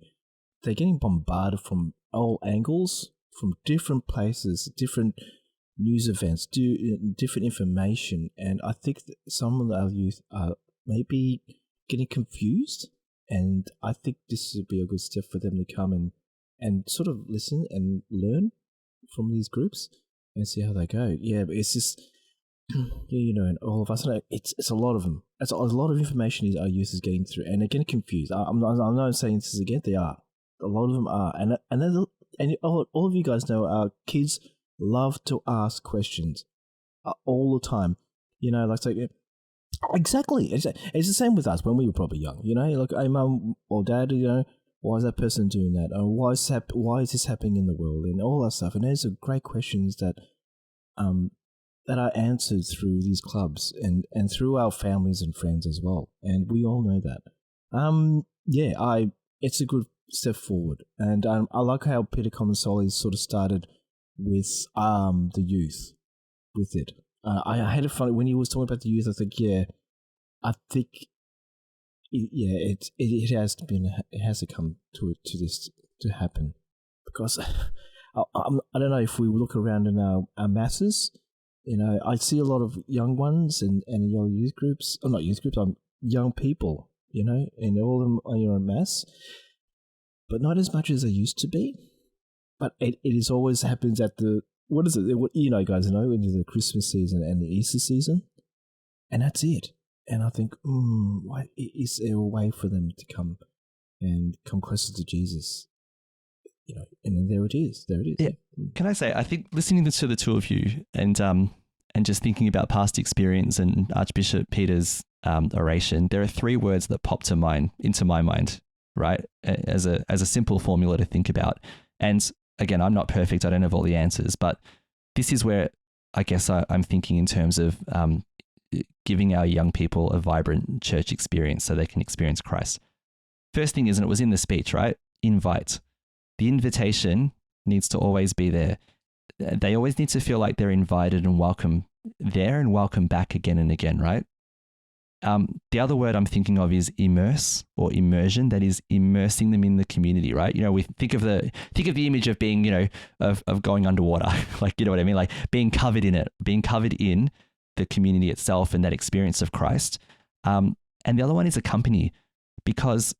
They're getting bombarded from all angles, from different places, different news events, different information. And I think that some of our youth are maybe getting confused. And I think this would be a good step for them to come and sort of listen and learn from these groups and see how they go. Yeah, but it's just, and all of us, it's a lot of them. It's a lot of information our youth is getting through, and they're getting confused. I'm not saying this again, they are. A lot of them are. And all of you guys know our kids love to ask questions all the time. Exactly. It's the same with us when we were probably young. Like, hey, mum or dad, why is that person doing that? Or why is this happening in the world? And all that stuff. And those are great questions that are answered through these clubs and through our families and friends as well. And we all know that. It's a good step forward. And I like how Peter Comensoli sort of started with the youth with it. I had it funny when he was talking about the youth. I think it has to come to this to happen, because I don't know if we look around in our masses, I see a lot of young ones and young youth groups, or not youth groups, young people, and all of them are en masse, but not as much as they used to be. But it is always happens at the, what is it? Guys know, into the Christmas season and the Easter season, and that's it. And I think, why is there a way for them to come closer to Jesus? And there it is. Yeah. Can I say, I think listening to the two of you and just thinking about past experience and Archbishop Peter's oration, there are three words that pop into my mind, right? As a simple formula to think about. And again, I'm not perfect. I don't have all the answers, but this is where I guess I'm thinking in terms of giving our young people a vibrant church experience so they can experience Christ. First thing is, and it was in the speech, right? Invite. The invitation needs to always be there. They always need to feel like they're invited and welcome there and welcome back again and again, right? The other word I'm thinking of is immerse or immersion. That is immersing them in the community, right? We think of the image of being, of going underwater, like, what I mean? Like being covered in it, being covered in the community itself and that experience of Christ. And the other one is accompany, because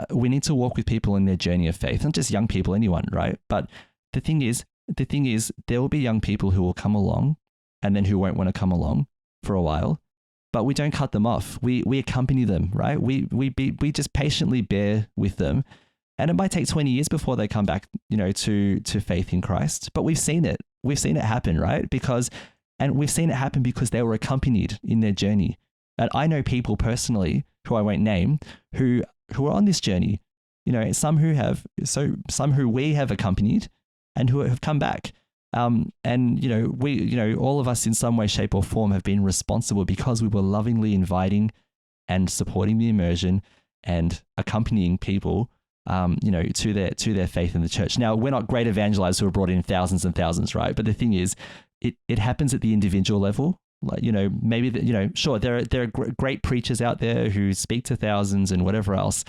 we need to walk with people in their journey of faith, not just young people, anyone, right? But the thing is, there will be young people who will come along and then who won't want to come along for a while, but we don't cut them off. We accompany them, right? We just patiently bear with them, and it might take 20 years before they come back, to faith in Christ. But we've seen it. We've seen it happen, right? And we've seen it happen because they were accompanied in their journey. And I know people personally, who I won't name, who are on this journey, some who we have accompanied and who have come back. We, all of us in some way, shape or form have been responsible because we were lovingly inviting and supporting the immersion and accompanying people, to their faith in the church. Now, we're not great evangelizers who have brought in thousands and thousands, right? But the thing is, it happens at the individual level. Like, maybe, sure, there are great preachers out there who speak to thousands and whatever else.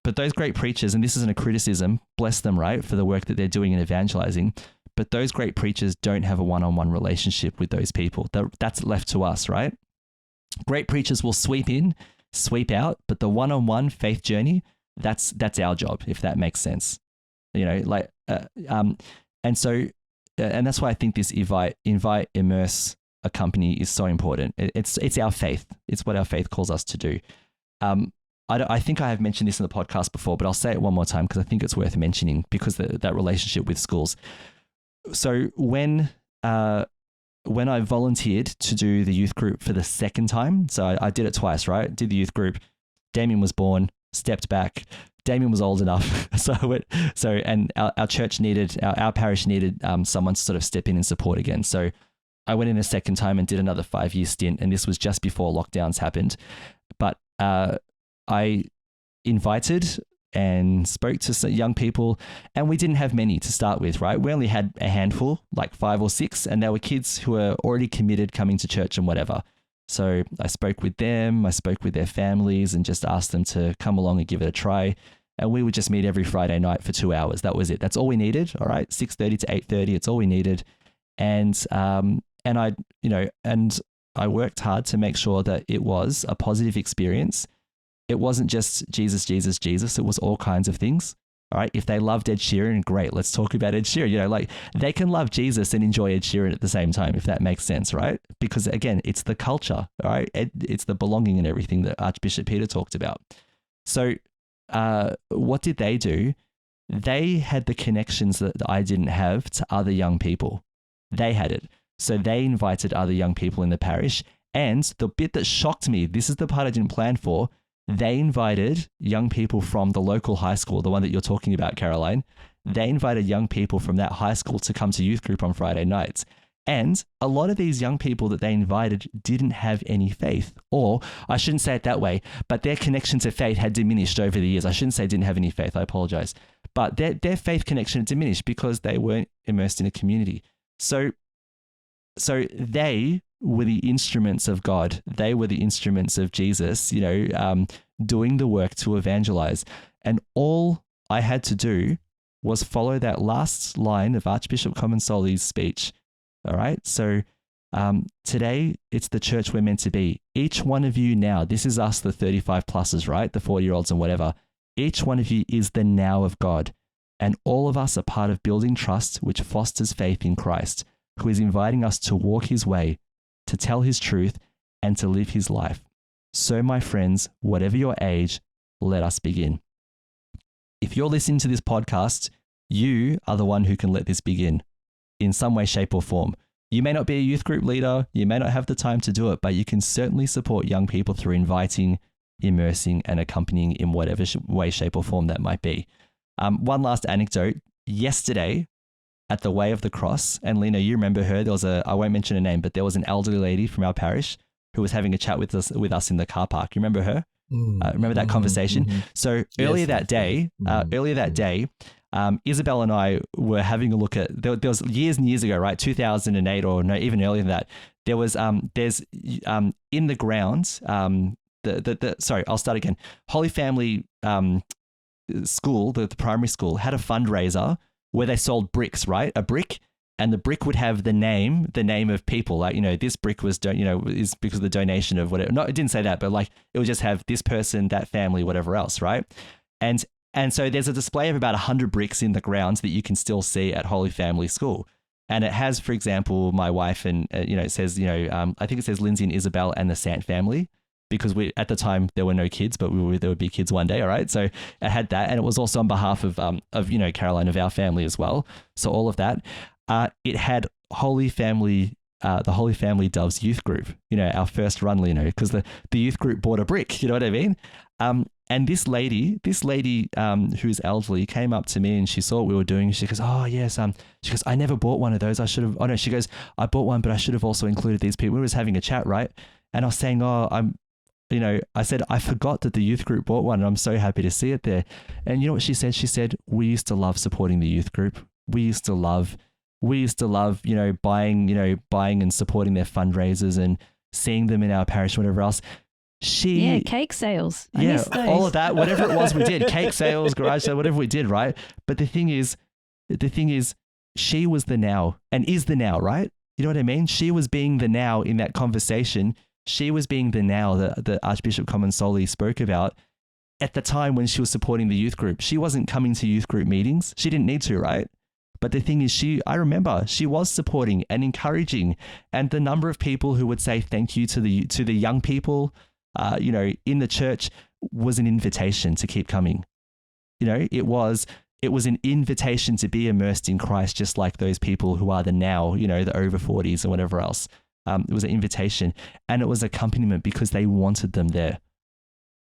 But those great preachers, and this isn't a criticism, bless them, right, for the work that they're doing in evangelizing. But those great preachers don't have a one-on-one relationship with those people. That's left to us, right? Great preachers will sweep in, sweep out, but the one-on-one faith journey, that's our job, if that makes sense. And that's why I think this invite, immerse, accompany is so important. It's our faith. It's what our faith calls us to do. I think I have mentioned this in the podcast before, but I'll say it one more time because I think it's worth mentioning because that relationship with schools. So when I volunteered to do the youth group for the second time, so I did it twice, right? Did the youth group. Damien was born, stepped back. Damien was old enough. And our church needed, our parish needed someone to sort of step in and support again. So I went in a second time and did another 5-year stint. And this was just before lockdowns happened. But I invited and spoke to some young people, and we didn't have many to start with, right? We only had a handful, like 5 or 6, and there were kids who were already committed coming to church and whatever. So I spoke with them, I spoke with their families and just asked them to come along and give it a try. And we would just meet every Friday night for 2 hours. That was it. That's all we needed. All right. 6:30 to 8:30. It's all we needed. And I worked hard to make sure that it was a positive experience. It wasn't just Jesus, Jesus, Jesus. It was all kinds of things. All right. If they loved Ed Sheeran, great. Let's talk about Ed Sheeran. They can love Jesus and enjoy Ed Sheeran at the same time, if that makes sense, right? Because again, it's the culture, all right? It's the belonging and everything that Archbishop Peter talked about. So what did they do? They had the connections that I didn't have to other young people. They had it. So they invited other young people in the parish. And the bit that shocked me, this is the part I didn't plan for, they invited young people from the local high school, the one that you're talking about, Caroline. They invited young people from that high school to come to youth group on Friday nights. And a lot of these young people that they invited didn't have any faith. Or I shouldn't say it that way, but their connection to faith had diminished over the years. I shouldn't say didn't have any faith. I apologize. But their faith connection had diminished because they weren't immersed in a community. So they were the instruments of God. They were the instruments of Jesus, doing the work to evangelize. And all I had to do was follow that last line of Archbishop Comensoli's speech. All right. So today it's the church we're meant to be. Each one of you now, this is us, the 35 pluses, right? The 40-year-olds and whatever. Each one of you is the now of God. And all of us are part of building trust, which fosters faith in Christ, who is inviting us to walk his way, to tell his truth, and to live his life. So, my friends, whatever your age, let us begin. If you're listening to this podcast, you are the one who can let this begin in some way, shape, or form. You may not be a youth group leader, you may not have the time to do it, but you can certainly support young people through inviting, immersing, and accompanying in whatever way, shape, or form that might be. One last anecdote. Yesterday, at the Way of the Cross, and Lino, you remember her, I won't mention her name, but there was an elderly lady from our parish who was having a chat with us in the car park. You remember her? Remember that conversation? Mm-hmm. So earlier that day, Isabel and I were having a look at, there was years and years ago, right? 2008 or no, even earlier than that. There was, there's in the grounds, sorry, I'll start again. Holy Family School, the primary school, had a fundraiser where they sold bricks, right? A brick, and the brick would have the name of people. Like, this brick was, is because of the donation of whatever. No, it didn't say that, but like it would just have this person, that family, whatever else, right? And so there's a display of about 100 bricks in the grounds that you can still see at Holy Family School. And it has, for example, my wife and, it says, I think it says Lindsay and Isabel and the Sant family, because at the time there were no kids, but there would be kids one day. All right. So I had that. And it was also on behalf of Caroline, of our family as well. So all of that, it had Holy Family, the Holy Family Doves youth group, our first run, Lino, because the youth group bought a brick, you know what I mean? And this lady who's elderly came up to me and she saw what we were doing. She goes, oh yes. She goes, I never bought one of those. I should have, oh no, she goes, I bought one, but I should have also included these people. We were just having a chat, right? And I was saying, I said, I forgot that the youth group bought one and I'm so happy to see it there. And you know what she said? She said, we used to love supporting the youth group. We used to love, buying and supporting their fundraisers. And seeing them in our parish, whatever else. Cake sales. All of that, whatever it was we did, cake sales, garage sale, whatever we did, right? But the thing is, she was the now and is the now, right? You know what I mean? She was being the now in that conversation. She was being the now that Archbishop Comensoli spoke about at the time when she was supporting the youth group. She wasn't coming to youth group meetings. She didn't need to, right? But the thing is, I remember she was supporting and encouraging, and the number of people who would say thank you to the young people, in the church was an invitation to keep coming. It was an invitation to be immersed in Christ, just like those people who are the now, the over 40s and whatever else. It was an invitation, and it was accompaniment because they wanted them there.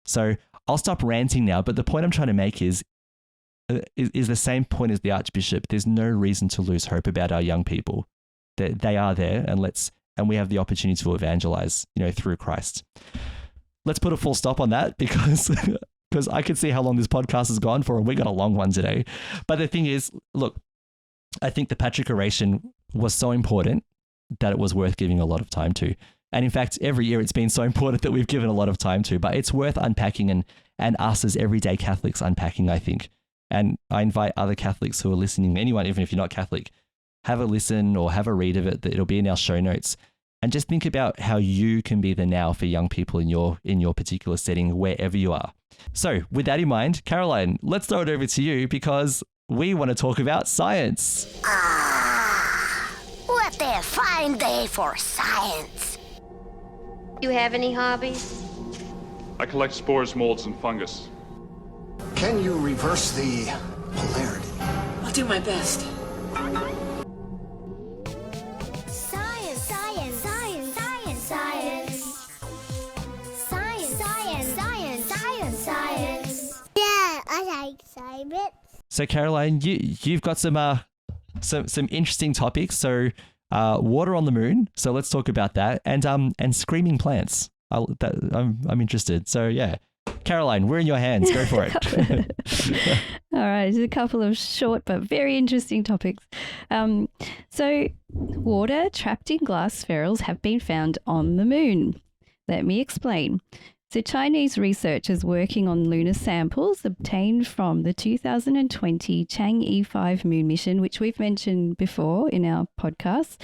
So I'll stop ranting now, but the point I'm trying to make is the same point as the Archbishop. There's no reason to lose hope about our young people. They are there, and we have the opportunity to evangelize, through Christ. Let's put a full stop on that because I can see how long this podcast has gone for, and we got a long one today. But the thing is, look, I think the Patrick Oration was so important that it was worth giving a lot of time to. And in fact, every year it's been so important that we've given a lot of time to, but it's worth unpacking and us as everyday Catholics unpacking, I think. And I invite other Catholics who are listening, anyone, even if you're not Catholic, have a listen or have a read of it. It'll be in our show notes. And just think about how you can be the now for young people in your particular setting, wherever you are. So with that in mind, Caroline, let's throw it over to you because we want to talk about science. What a fine day for science. You have any hobbies? I collect spores, molds, and fungus. Can you reverse the polarity? I'll do my best. So Caroline, you've got some interesting topics. So water on the moon. So let's talk about that, and screaming plants. I'm interested. So yeah, Caroline, we're in your hands. Go for it. All right, just a couple of short but very interesting topics. So water trapped in glass spherules have been found on the moon. Let me explain. So Chinese researchers working on lunar samples obtained from the 2020 Chang'e 5 moon mission, which we've mentioned before in our podcast,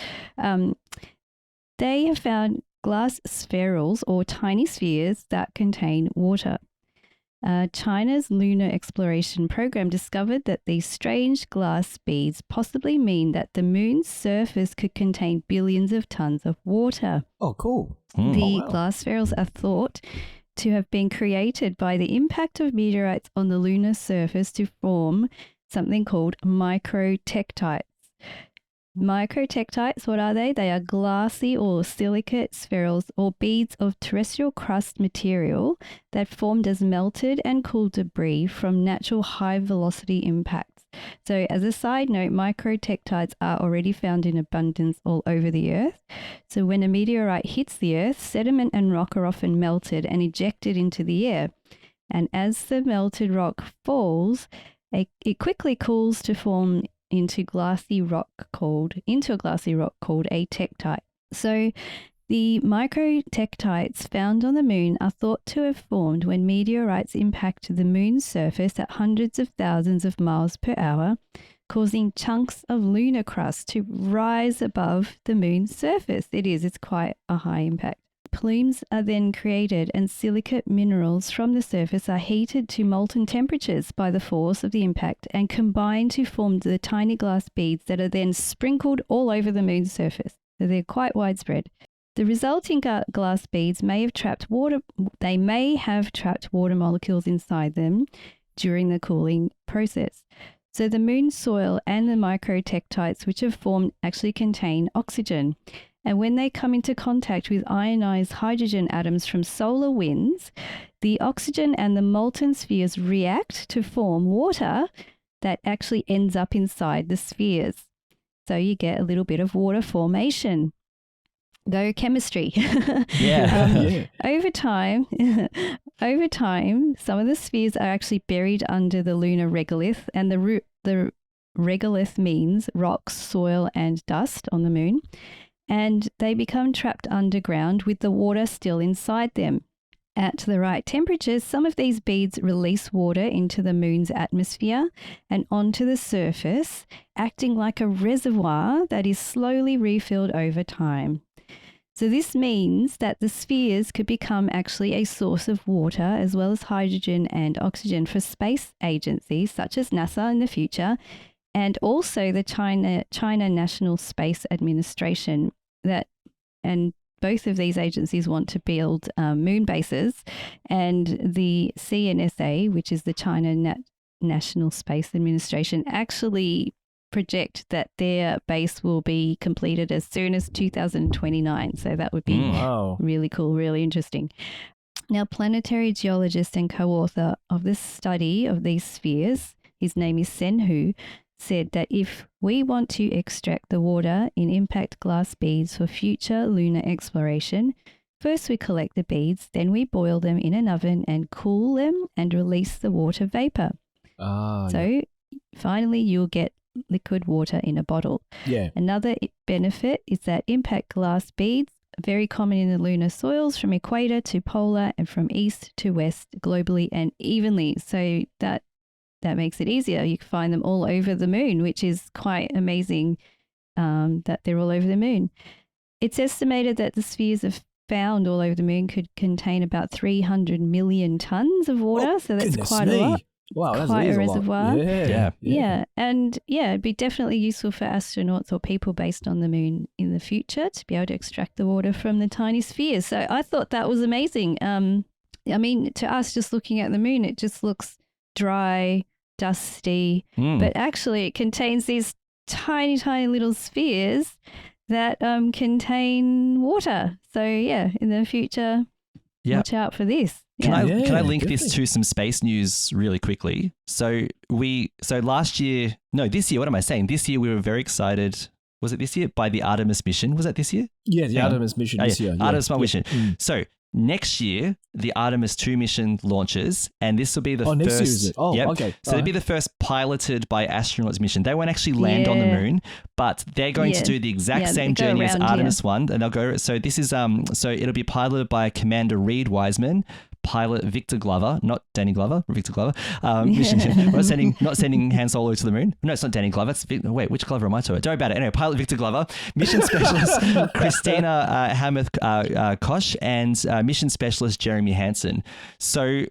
they have found glass spherules or tiny spheres that contain water. China's lunar exploration program discovered that these strange glass beads possibly mean that the moon's surface could contain billions of tons of water. Oh, cool. The glass spherules are thought to have been created by the impact of meteorites on the lunar surface to form something called microtectites. Microtectites, what are they? They are glassy or silicate spherules or beads of terrestrial crust material that formed as melted and cooled debris from natural high-velocity impacts. So as a side note, microtectites are already found in abundance all over the Earth. So when a meteorite hits the Earth, sediment and rock are often melted and ejected into the air. And as the melted rock falls, it quickly cools to form into a glassy rock called a tektite. So the microtectites found on the moon are thought to have formed when meteorites impact the moon's surface at hundreds of thousands of miles per hour, causing chunks of lunar crust to rise above the moon's surface. It's quite a high impact. Plumes are then created and silicate minerals from the surface are heated to molten temperatures by the force of the impact and combine to form the tiny glass beads that are then sprinkled all over the moon's surface. So they're quite widespread. The resulting glass beads may have trapped water. They may have trapped water molecules inside them during the cooling process. So the moon soil and the microtectites which have formed actually contain oxygen. And when they come into contact with ionized hydrogen atoms from solar winds, the oxygen and the molten spheres react to form water that actually ends up inside the spheres. So you get a little bit of water formation. Go chemistry. Yeah. Over time, some of the spheres are actually buried under the lunar regolith, and the regolith means rocks, soil, and dust on the moon. and they become trapped underground with the water still inside them. At the right temperatures, some of these beads release water into the moon's atmosphere and onto the surface, acting like a reservoir that is slowly refilled over time. So this means that the spheres could become actually a source of water as well as hydrogen and oxygen for space agencies such as NASA in the future, and also the China National Space Administration, and both of these agencies want to build moon bases, and the CNSA, which is the China National Space Administration, actually project that their base will be completed as soon as 2029. So that would be really cool, really interesting. Now, planetary geologist and co-author of this study of these spheres, his name is Sen Hu, said that if we want to extract the water in impact glass beads for future lunar exploration, first we collect the beads, then we boil them in an oven and cool them and release the water vapor. Finally, you'll get liquid water in a bottle. Yeah. Another benefit is that impact glass beads are very common in the lunar soils from equator to polar and from east to west globally and evenly. So that makes it easier. You can find them all over the moon, which is quite amazing that they're all over the moon. It's estimated that the spheres found all over the moon could contain about 300 million tons of water. So that's quite a lot. Wow, that's quite a reservoir. Yeah. And it'd be definitely useful for astronauts or people based on the moon in the future to be able to extract the water from the tiny spheres. So I thought that was amazing. I mean, to us, just looking at the moon, it just looks dry, dusty, but actually it contains these tiny, tiny little spheres that contain water. So in the future, watch out for this. Can I link this to some space news really quickly? This year, what am I saying? This year we were very excited. Was it this year? By the Artemis mission. Was that this year? Yeah, the Artemis mission this year. Artemis mission. So next year, the Artemis 2 mission launches, and this will be the first. Next year, is it? Okay. So it'll be the first piloted by astronauts mission. They won't actually land on the moon, but they're going to do the exact same journey as Artemis 1, and they'll go. So this is so it'll be piloted by Commander Reed Wiseman, pilot Victor Glover, not Danny Glover, Victor Glover. Not sending Han Solo to the moon. No, it's not Danny Glover. Wait, which Glover am I talking about? Don't worry about it. Anyway, pilot Victor Glover, mission specialist Christina Hamath-Kosh, and mission specialist Jeremy Hansen. So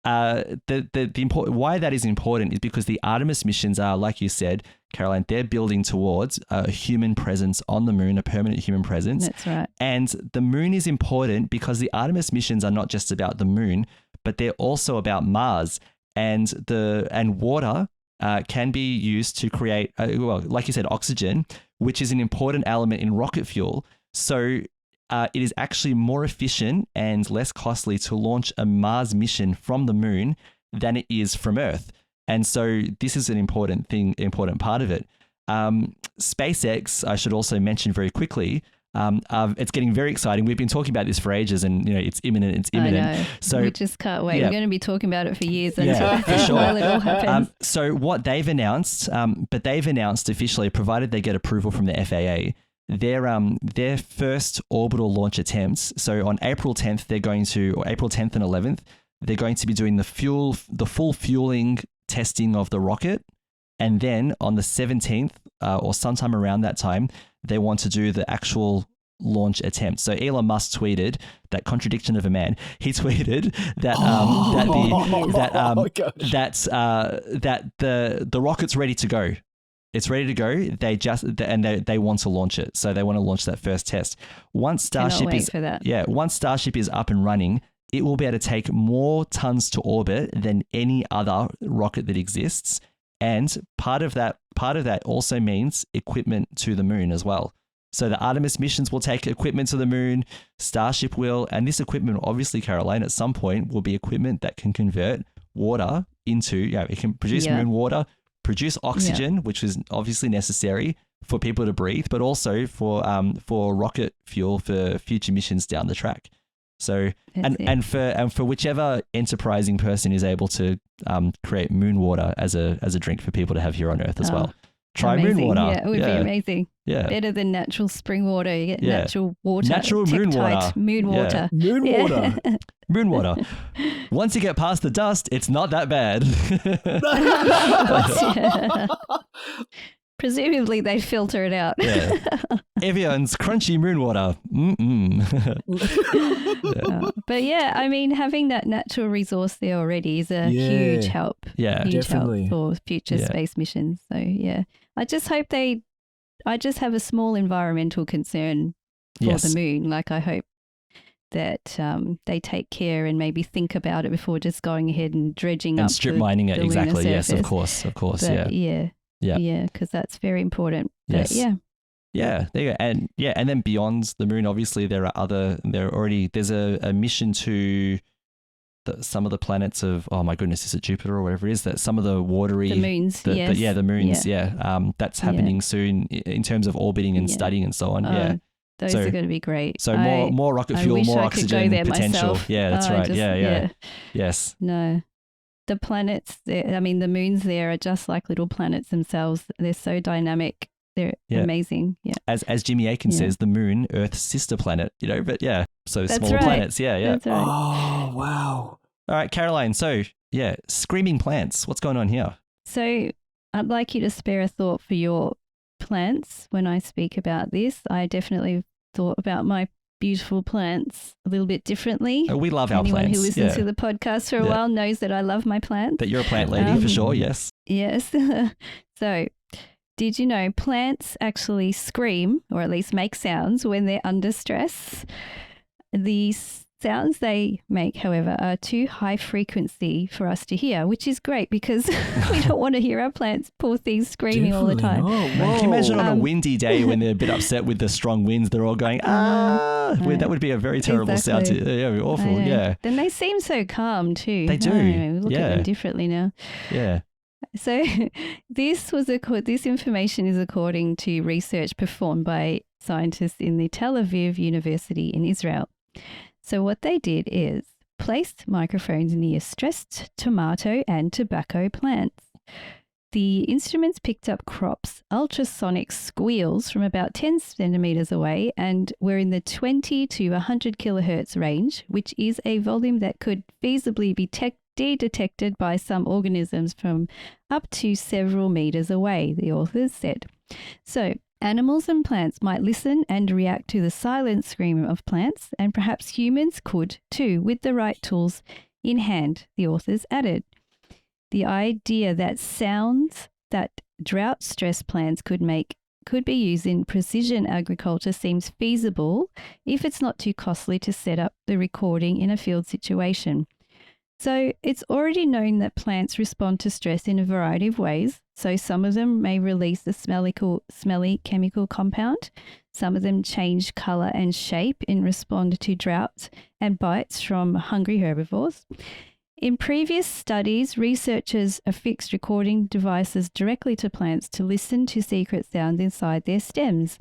the important why that is important is because the Artemis missions are, like you said, Caroline, they're building towards a human presence on the moon, a permanent human presence. That's right. And the moon is important because the Artemis missions are not just about the moon, but they're also about Mars, and water can be used to create, like you said, oxygen, which is an important element in rocket fuel. So it is actually more efficient and less costly to launch a Mars mission from the moon than it is from Earth. And so this is an important part of it. SpaceX, I should also mention very quickly, it's getting very exciting. We've been talking about this for ages, and it's imminent. I know. So we just can't wait. We're going to be talking about it for years until it all happens. So what they've announced, but they've announced officially, provided they get approval from the FAA, their first orbital launch attempts. So on April 10th and 11th, they're going to be doing the full fueling testing of the rocket, and then on the 17th or sometime around that time, they want to do the actual launch attempt. So Elon Musk tweeted, that contradiction of a man. He tweeted that the rocket's ready to go. It's ready to go. They want to launch it. So they want to launch that first test. Once Starship is up and running, it will be able to take more tons to orbit than any other rocket that exists. And part of that also means equipment to the moon as well. So the Artemis missions will take equipment to the moon, Starship will, and this equipment, obviously, Caroline, at some point will be equipment that can convert water into, it can produce moon water, produce oxygen, which is obviously necessary for people to breathe, but also for rocket fuel for future missions down the track. So and for whichever enterprising person is able to create moon water as a drink for people to have here on Earth as well. Try amazing. moon water. Yeah, it would be amazing. Yeah. Better than natural spring water. You get natural water. Natural moon water. Moon water. Moon water. Moon water. Once you get past the dust, it's not that bad. Presumably they filter it out. Yeah. Evian's crunchy moon water. But yeah, I mean, having that natural resource there already is a huge help. Yeah, huge definitely. help for future space missions. So yeah, I just hope I just have a small environmental concern for the moon. Like I hope that they take care and maybe think about it before just going ahead and dredging and up strip the, mining it. the Exactly. lunar Yes, surface. of course. But Yeah, because that's very important. But yes. Yeah, there you go. And then beyond the moon, obviously there's a mission to some of the planets of, oh my goodness, is it Jupiter or whatever it is, that some of the watery... The moons, the moons, that's happening soon in terms of orbiting and studying and so on, Those are going to be great. So more rocket fuel, more oxygen potential. Myself. Yeah, that's right. Yeah. Yes. No. The planets, the moons there are just like little planets themselves. They're so dynamic. They're amazing. Yeah. As Jimmy Akin says, the moon, Earth's sister planet, but so that's smaller planets. Yeah. That's right. Oh, wow. All right, Caroline. So, screaming plants. What's going on here? So I'd like you to spare a thought for your plants when I speak about this. I definitely thought about my beautiful plants a little bit differently. We love our Anyone plants. who listens to the podcast for a while knows that I love my plants. That you're a plant lady for sure, yes. Yes. So, did you know plants actually scream, or at least make sounds, when they're under stress? The sounds they make, however, are too high frequency for us to hear, which is great because we don't want to hear our plants, poor things, screaming all the time. Can you imagine on a windy day when they're a bit upset with the strong winds, they're all going, that would be a very terrible sound. Yeah, be awful. Yeah. Then they seem so calm too. They do. We look at them differently now. Yeah. So this information is according to research performed by scientists in the Tel Aviv University in Israel. So what they did is placed microphones near stressed tomato and tobacco plants. The instruments picked up crops' ultrasonic squeals from about 10 centimeters away and were in the 20 to 100 kilohertz range, which is a volume that could feasibly be detected by some organisms from up to several meters away, the authors said. So, animals and plants might listen and react to the silent scream of plants, and perhaps humans could too, with the right tools in hand, the authors added. The idea that sounds that drought-stressed plants could make could be used in precision agriculture seems feasible if it's not too costly to set up the recording in a field situation. So it's already known that plants respond to stress in a variety of ways. So some of them may release a smelly chemical compound. Some of them change color and shape in response to droughts and bites from hungry herbivores. In previous studies, researchers affixed recording devices directly to plants to listen to secret sounds inside their stems.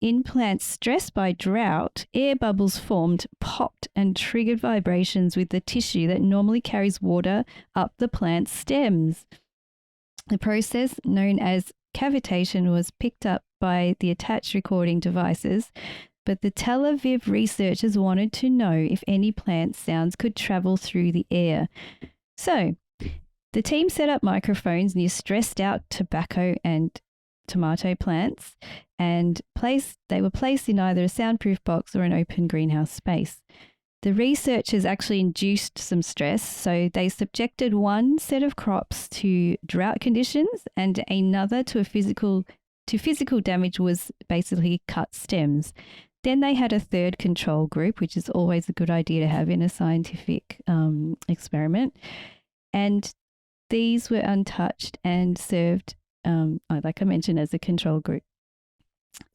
In plants stressed by drought, air bubbles formed, popped, and triggered vibrations with the tissue that normally carries water up the plant's stems. The process, known as cavitation, was picked up by the attached recording devices, but the Tel Aviv researchers wanted to know if any plant sounds could travel through the air. So, the team set up microphones near stressed out tobacco and tomato plants, and they were placed in either a soundproof box or an open greenhouse space. The researchers actually induced some stress, so they subjected one set of crops to drought conditions and another to physical damage, was basically cut stems. Then they had a third control group, which is always a good idea to have in a scientific experiment, and these were untouched and served like I mentioned, as a control group.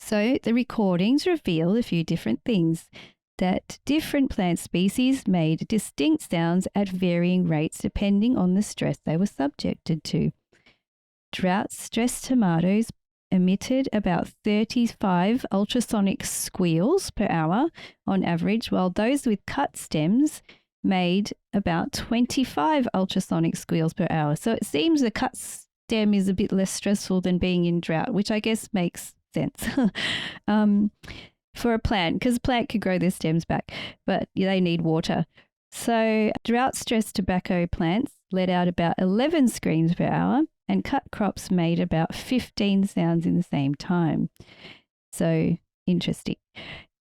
So the recordings revealed a few different things, that different plant species made distinct sounds at varying rates depending on the stress they were subjected to. Drought-stressed tomatoes emitted about 35 ultrasonic squeals per hour on average, while those with cut stems made about 25 ultrasonic squeals per hour. So it seems the cut stem is a bit less stressful than being in drought, which I guess makes sense for a plant, because a plant could grow their stems back, but they need water. So drought-stressed tobacco plants let out about 11 screams per hour, and cut crops made about 15 sounds in the same time. So interesting.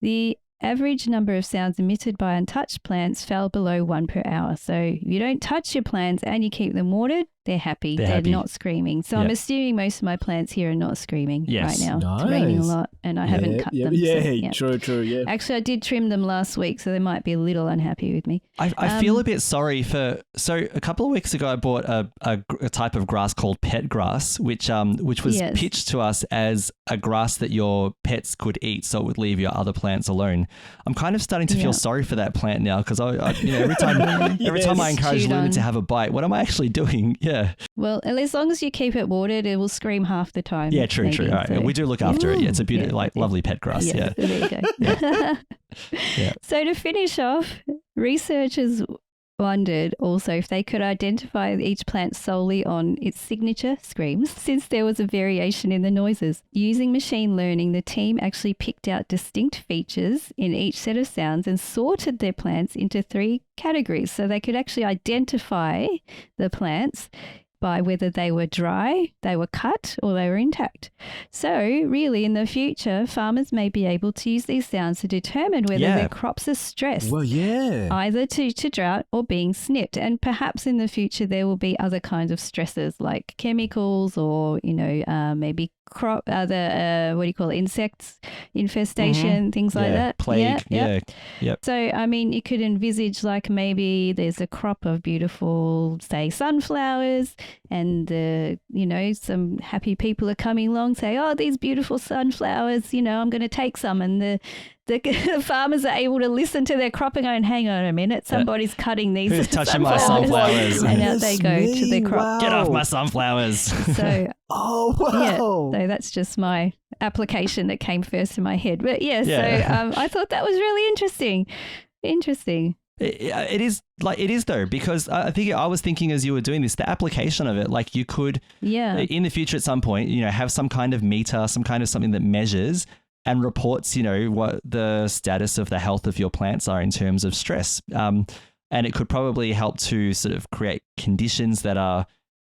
The average number of sounds emitted by untouched plants fell below 1 per hour. So if you don't touch your plants and you keep them watered, they're happy. They're not screaming. So I'm assuming most of my plants here are not screaming right now. Nice. It's raining a lot and I haven't cut them. True, yeah. Actually, I did trim them last week, so they might be a little unhappy with me. I feel a bit sorry for... So a couple of weeks ago, I bought a type of grass called pet grass, which was pitched to us as a grass that your pets could eat, so it would leave your other plants alone. I'm kind of starting to feel sorry for that plant now, because every time I encourage Luna to have a bite, what am I actually doing? Yeah. Well, as long as you keep it watered, it will scream half the time. Yeah, true. All right. So, we do look after it. Yeah, it's a beautiful, lovely pet grass. Yeah. So there you go. So to finish off, researchers wondered also if they could identify each plant solely on its signature screams, since there was a variation in the noises. Using machine learning, the team actually picked out distinct features in each set of sounds and sorted their plants into 3 categories. So they could actually identify the plants by whether they were dry, they were cut, or they were intact. So really, in the future, farmers may be able to use these sounds to determine whether their crops are stressed, either to drought or being snipped. And perhaps in the future, there will be other kinds of stresses like chemicals or, maybe insects infestation, things like that. Plague. Yep. So, I mean, you could envisage like maybe there's a crop of beautiful, say, sunflowers, and some happy people are coming along, say, oh, these beautiful sunflowers, I'm going to take some, and the farmers are able to listen to their crop and go, hang on a minute, somebody's cutting these. Who's touching my sunflowers? And out they go to their crop. Wow. Get off my sunflowers. So, wow. So that's just my application that came first in my head. But so I thought that was really interesting. It is though, because I think I was thinking as you were doing this, the application of it, like you could, in the future at some point, have some kind of meter, some kind of something that measures and reports, what the status of the health of your plants are in terms of stress. And it could probably help to sort of create conditions that are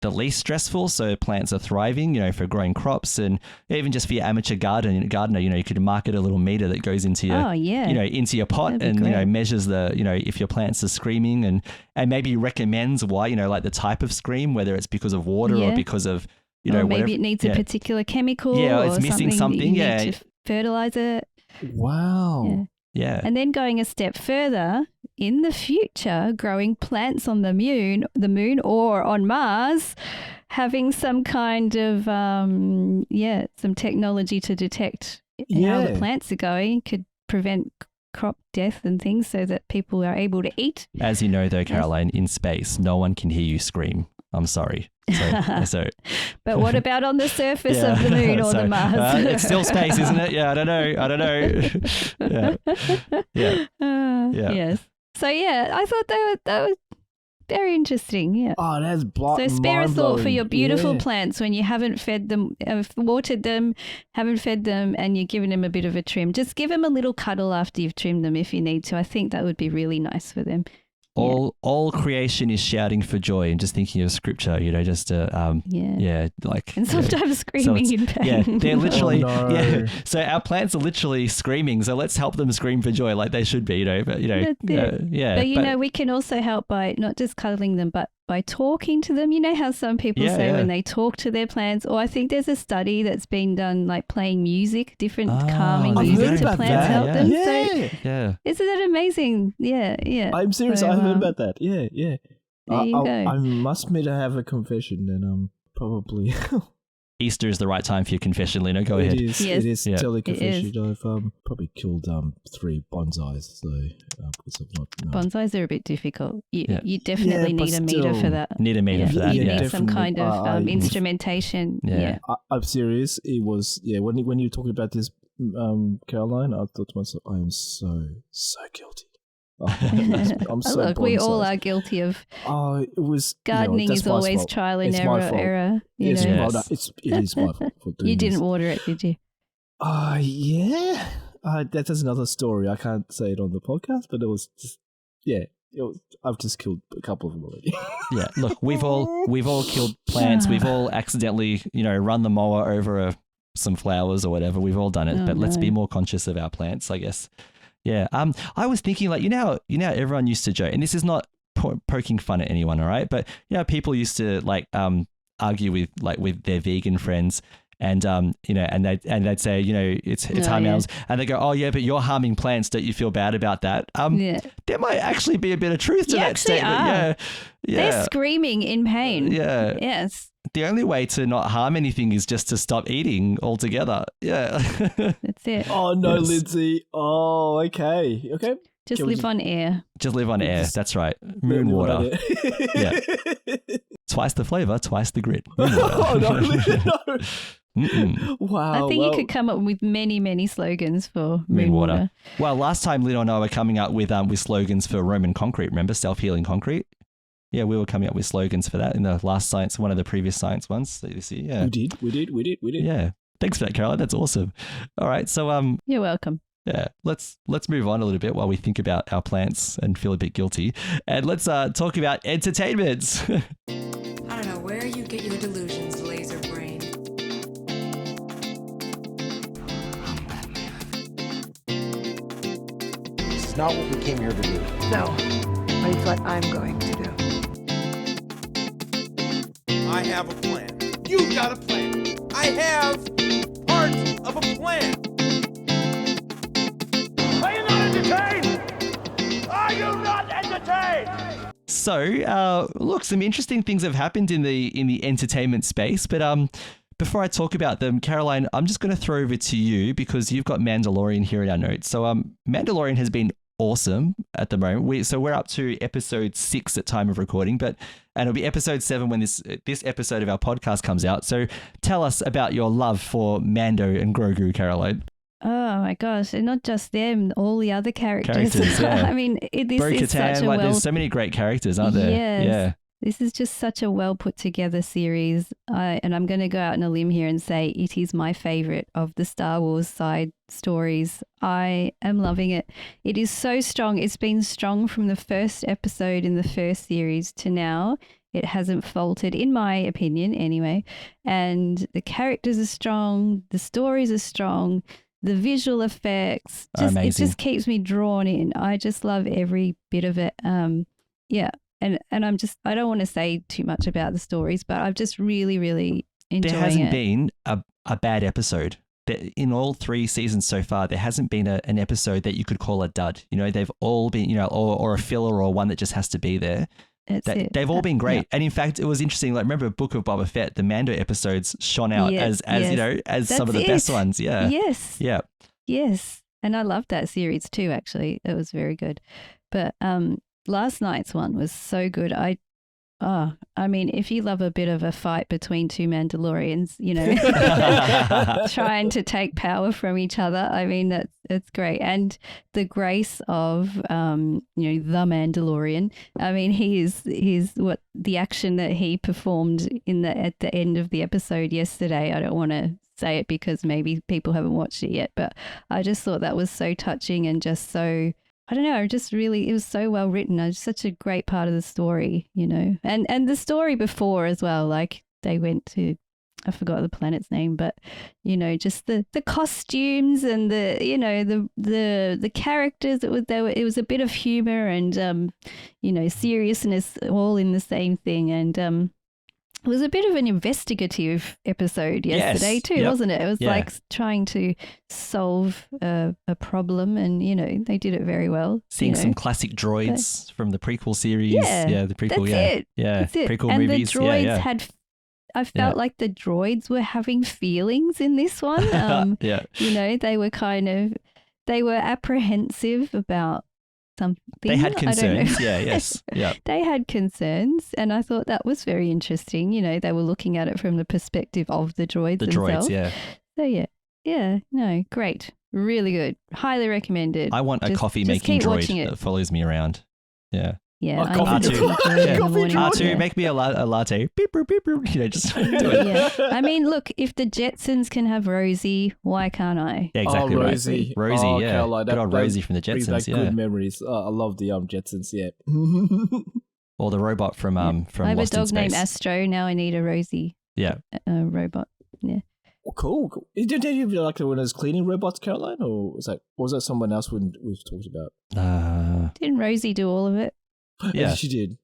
the least stressful, so plants are thriving, for growing crops, and even just for your amateur gardener, you could market a little meter that goes into your, into your pot and, measures the, if your plants are screaming and maybe recommends why, like the type of scream, whether it's because of water or because of, or maybe whatever. It needs a particular chemical. Yeah, or it's missing something. You need to fertilize it. Wow. Yeah. And then going a step further, in the future, growing plants on the moon or on Mars, having some kind of, some technology to detect how the plants are going could prevent crop death and things so that people are able to eat. As you know, though, Caroline, in space, no one can hear you scream. I'm sorry. But what about on the surface of the moon or the Mars? It's still space, isn't it? Yeah, I don't know. Yes. So I thought that was very interesting. Yeah. Oh, that's so spare a thought for your beautiful plants when you haven't fed them, watered them, haven't fed them, and you're giving them a bit of a trim. Just give them a little cuddle after you've trimmed them if you need to. I think that would be really nice for them. All creation is shouting for joy, and just thinking of scripture, just and sometimes screaming so in pain. Yeah, they're literally So our plants are literally screaming. So let's help them scream for joy, like they should be. But But we can also help by not just cuddling them, but by talking to them. You know how some people say when they talk to their plants, or I think there's a study that's been done, like playing music, different calming music to plants help them. So isn't that amazing? Yeah. I'm serious. I heard about that. Yeah. There you go. I must admit I have a confession, and probably Easter is the right time for your confession, Lino. Go ahead. Yes. It is totally confession. I've probably killed 3 bonsais. So bonsais are a bit difficult. You definitely need a meter for that. Need a meter for that. You need some kind of instrumentation. Yeah. I'm serious. It was when you were talking about this, Caroline, I thought to myself, I am so guilty. I'm so Look, we all bonsai. are guilty of. It was gardening that's is my always fault. trial and It's my fault. error. You Yes, know. well, no, it is my fault for doing You didn't this. water it, did you? Yeah. That's another story. I can't say it on the podcast, but it was just I've just killed a couple of them already. Yeah, look, we've all killed plants. We've all accidentally, run the mower over some flowers or whatever. We've all done it, but let's be more conscious of our plants, I guess. Yeah. I was thinking, like, everyone used to joke, and this is not poking fun at anyone, all right? But people used to argue with their vegan friends. And and they'd say, it's harming animals, and they go, oh yeah, but you're harming plants. Don't you feel bad about that? There might actually be a bit of truth to that statement. Are. Yeah, they're screaming in pain. Yeah, yes. The only way to not harm anything is just to stop eating altogether. Yeah, that's it. Oh no, yes. Lindsay. Oh, okay. Just live on air. Just live on air. That's right. Moon water. Yeah. Twice the flavor, twice the grit. Oh no. Wow. I think you could come up with many, many slogans for moon water. Well, last time Lino and I were coming up with slogans for Roman concrete. Remember self-healing concrete? Yeah, we were coming up with slogans for that in the last science, one of the previous science ones this year. Yeah, we did. Yeah, thanks for that, Caroline. That's awesome. All right, so you're welcome. Yeah, let's move on a little bit while we think about our plants and feel a bit guilty, and let's talk about entertainment. I don't know where you get your delusions, laser brain. This is not what we came here to do. No, but it's what I'm going to do. I have a plan. You've got a plan. I have part of a plan. Are you not entertained? Are you not entertained? So, look, some interesting things have happened in the entertainment space, but before I talk about them, Caroline, I'm just going to throw over to you because you've got Mandalorian here in our notes. So, Mandalorian has been awesome at the moment. We're up to episode 6 at time of recording, and it'll be episode 7 when this episode of our podcast comes out. So, tell us about your love for Mando and Grogu, Caroline. Oh my gosh, and not just them, all the other characters. Yeah. I mean, this is such a there's so many great characters, aren't there? Yes. Yeah. This is just such a well put together series. And I'm going to go out on a limb here and say it is my favorite of the Star Wars side stories. I am loving it. It is so strong. It's been strong from the first episode in the first series to now. It hasn't faltered, in my opinion, anyway. And the characters are strong. The stories are strong. The visual effects, it just keeps me drawn in. I just love every bit of it. Yeah. And I don't want to say too much about the stories, but I've just really, really enjoyed it. There hasn't been a bad episode. In all 3 seasons so far, there hasn't been an episode that you could call a dud. They've all been, or a filler or one that just has to be there. They've all been great. Yeah. And in fact, it was interesting. Like, remember Book of Boba Fett, the Mando episodes shone out as some of the best ones. Yeah. Yes. Yeah. Yes. And I loved that series too, actually. It was very good. But last night's one was so good. I mean, if you love a bit of a fight between 2 Mandalorians, trying to take power from each other, I mean, it's great. And the grace of, the Mandalorian, I mean, he's what the action that he performed at the end of the episode yesterday. I don't want to say it because maybe people haven't watched it yet, but I just thought that was so touching and just so, I don't know, it was so well written. It was such a great part of the story, and the story before as well, like they went to, I forgot the planet's name, but, just the costumes and the characters, it was a bit of humor and, seriousness all in the same thing. And, it was a bit of an investigative episode yesterday too, wasn't it? It was like trying to solve a problem and, they did it very well. Seeing some classic droids from the prequel series. Yeah, the prequel, that's it. Yeah, that's it. prequel and movies. The droids I felt like the droids were having feelings in this one. They were apprehensive about something. They had concerns. They had concerns, and I thought that was very interesting. They were looking at it from the perspective of the droids themselves. Yeah. So great. Really good. Highly recommended. I want a coffee making droid that follows me around. Yeah. Yeah, I need to teach R2, make me a latte. Beep, beep, beep, beep. Just do it. Yeah. I mean, look, if the Jetsons can have Rosie, why can't I? Yeah, exactly right. Rosie. Yeah. Caroline, good old Rosie from the Jetsons. Yeah. Good memories. I love the Jetsons. Yeah. Or the robot from I have Lost in a dog Space. named Astro. Now I need a Rosie. Yeah. A robot. Yeah. Oh, cool. Did you like when I was cleaning robots, Caroline, or was that someone else we've talked about? Didn't Rosie do all of it? Yeah, she did.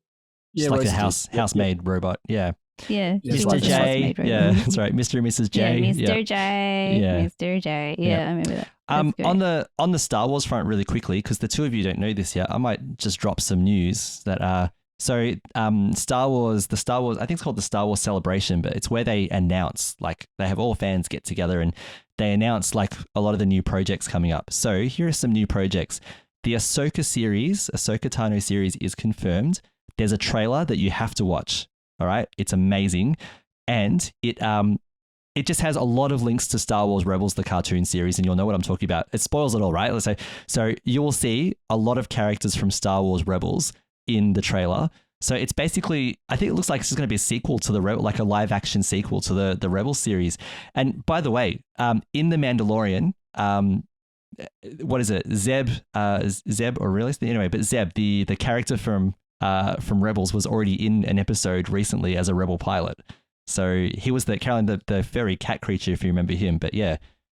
Just like a housemaid robot. Yeah. Yeah. Mr. J. Yeah, that's right. Mr. and Mrs. J. Yeah, Mr. J. Yeah. Mr. J. Yeah, I remember that. On the Star Wars front, really quickly, because the two of you don't know this yet, I might just drop some news that Star Wars, I think it's called the Star Wars Celebration, but it's where they announce, like, they have all fans get together and they announce like a lot of the new projects coming up. So here are some new projects. The Ahsoka Tano series is confirmed. There's a trailer that you have to watch. All right, it's amazing, and it just has a lot of links to Star Wars Rebels, the cartoon series, and you'll know what I'm talking about. It spoils it all, right? Let's say so. You will see a lot of characters from Star Wars Rebels in the trailer. So it's basically, I think it looks like it's going to be a sequel to like a live action sequel to the Rebels series. And by the way, in the Mandalorian, what is it? Zeb Orrelios? Anyway, but Zeb, the character from Rebels, was already in an episode recently as a Rebel pilot. So he was the fairy cat creature, if you remember him. But yeah,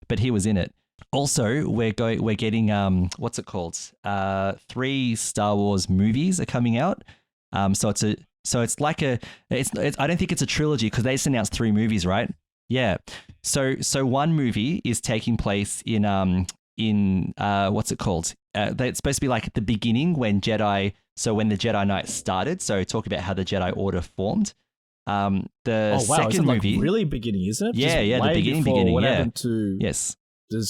but he was in it. Also, we're getting what's it called? 3 Star Wars movies are coming out. So it's like I don't think it's a trilogy because they just announced 3 movies, right? Yeah. So one movie is taking place in what's it called? It's supposed to be like at the beginning when the Jedi Knight started. So talk about how the Jedi Order formed. The second movie, like really beginning, isn't it? Yeah, the beginning. What yeah. happened to the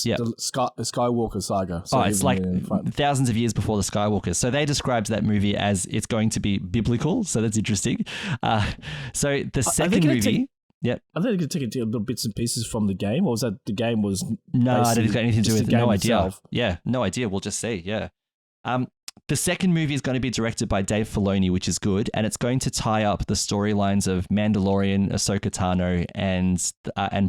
Skywalker saga? So it's like thousands of years before the Skywalkers. So they described that movie as it's going to be biblical. So that's interesting. So the second movie. Yep. I think they could take little bits and pieces from the game, or was that the game was? No, I don't think it's got anything to do with it. No idea. Itself. Yeah, no idea. We'll just see. Yeah. The second movie is going to be directed by Dave Filoni, which is good, and it's going to tie up the storylines of Mandalorian, Ahsoka Tano, and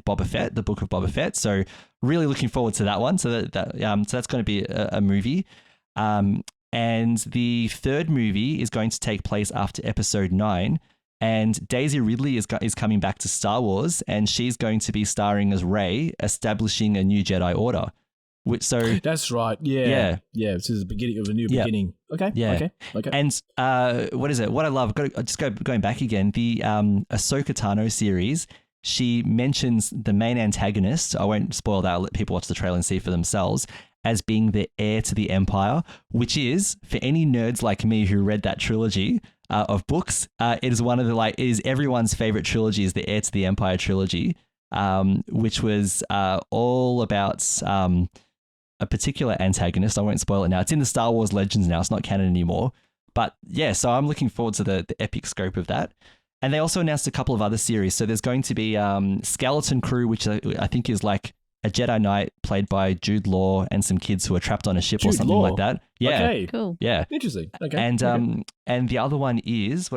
Boba Fett, the Book of Boba Fett. So really looking forward to that one. So that's going to be a movie. And the third movie is going to take place after Episode 9. And Daisy Ridley is coming back to Star Wars, and she's going to be starring as Rey, establishing a new Jedi Order. That's right. Yeah. This is the beginning of a new beginning. Okay. Yeah. Okay. And what is it? What I love, going back again, the Ahsoka Tano series, she mentions the main antagonist. I won't spoil that. I'll let people watch the trailer and see for themselves, as being the heir to the Empire, which is, for any nerds like me who read that trilogy of books, it is one of it is everyone's favorite trilogy, is the Heir to the Empire trilogy, which was all about a particular antagonist. I won't spoil it now. It's in the Star Wars Legends now. It's not canon anymore. But yeah, so I'm looking forward to the epic scope of that. And they also announced a couple of other series. So there's going to be Skeleton Crew, which I think is like a Jedi Knight played by Jude Law and some kids who are trapped on a ship or something like that. Yeah. Okay. Cool. Yeah. Interesting. Okay. And the other one is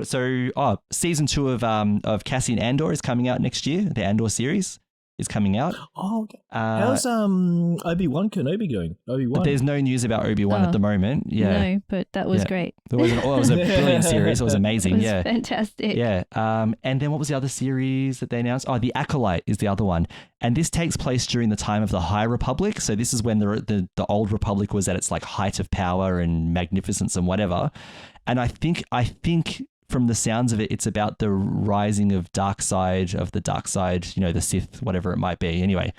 season 2 of Cassian Andor is coming out next year. The Andor series is coming out. Oh, okay. How's Obi-Wan Kenobi going? Obi-Wan. There's no news about Obi-Wan at the moment. Yeah. No, but that was great. It was a brilliant series. It was amazing. It was fantastic. Yeah. And then what was the other series that they announced? Oh, The Acolyte is the other one. And this takes place during the time of the High Republic. So this is when the Old Republic was at its like height of power and magnificence and whatever. And I think from the sounds of it, it's about the rising of the dark side, the Sith, whatever it might be. Anyway,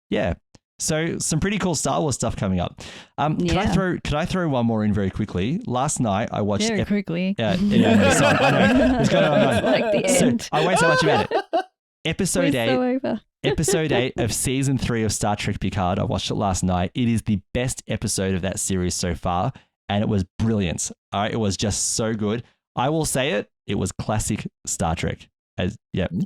yeah. So some pretty cool Star Wars stuff coming up. Could I throw one more in very quickly? Last night I watched very quickly. Yeah, I know. It's going on. Like the end. So I won't say much about it. Episode 8. So over. Episode 8 of season 3 of Star Trek Picard. I watched it last night. It is the best episode of that series so far, and it was brilliant. All right, it was just so good. I will say it was classic Star Trek.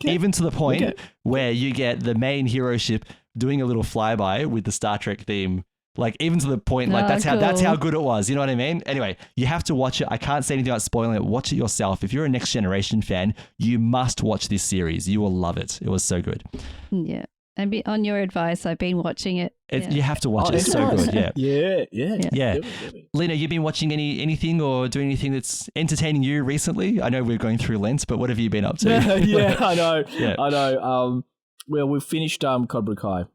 Even to the point where you get the main hero ship doing a little flyby with the Star Trek theme Like even to the point, like that's how good it was. You know what I mean? Anyway, you have to watch it. I can't say anything about spoiling it. Watch it yourself. If you're a Next Generation fan, you must watch this series. You will love it. It was so good. Yeah. And on your advice, I've been watching it. You have to watch it. It's so good. Yeah. Lino, you've been watching anything or doing anything that's entertaining you recently? I know we're going through Lent, but what have you been up to? Yeah, I know. Yeah. I know. Well, we've finished Cobra Kai.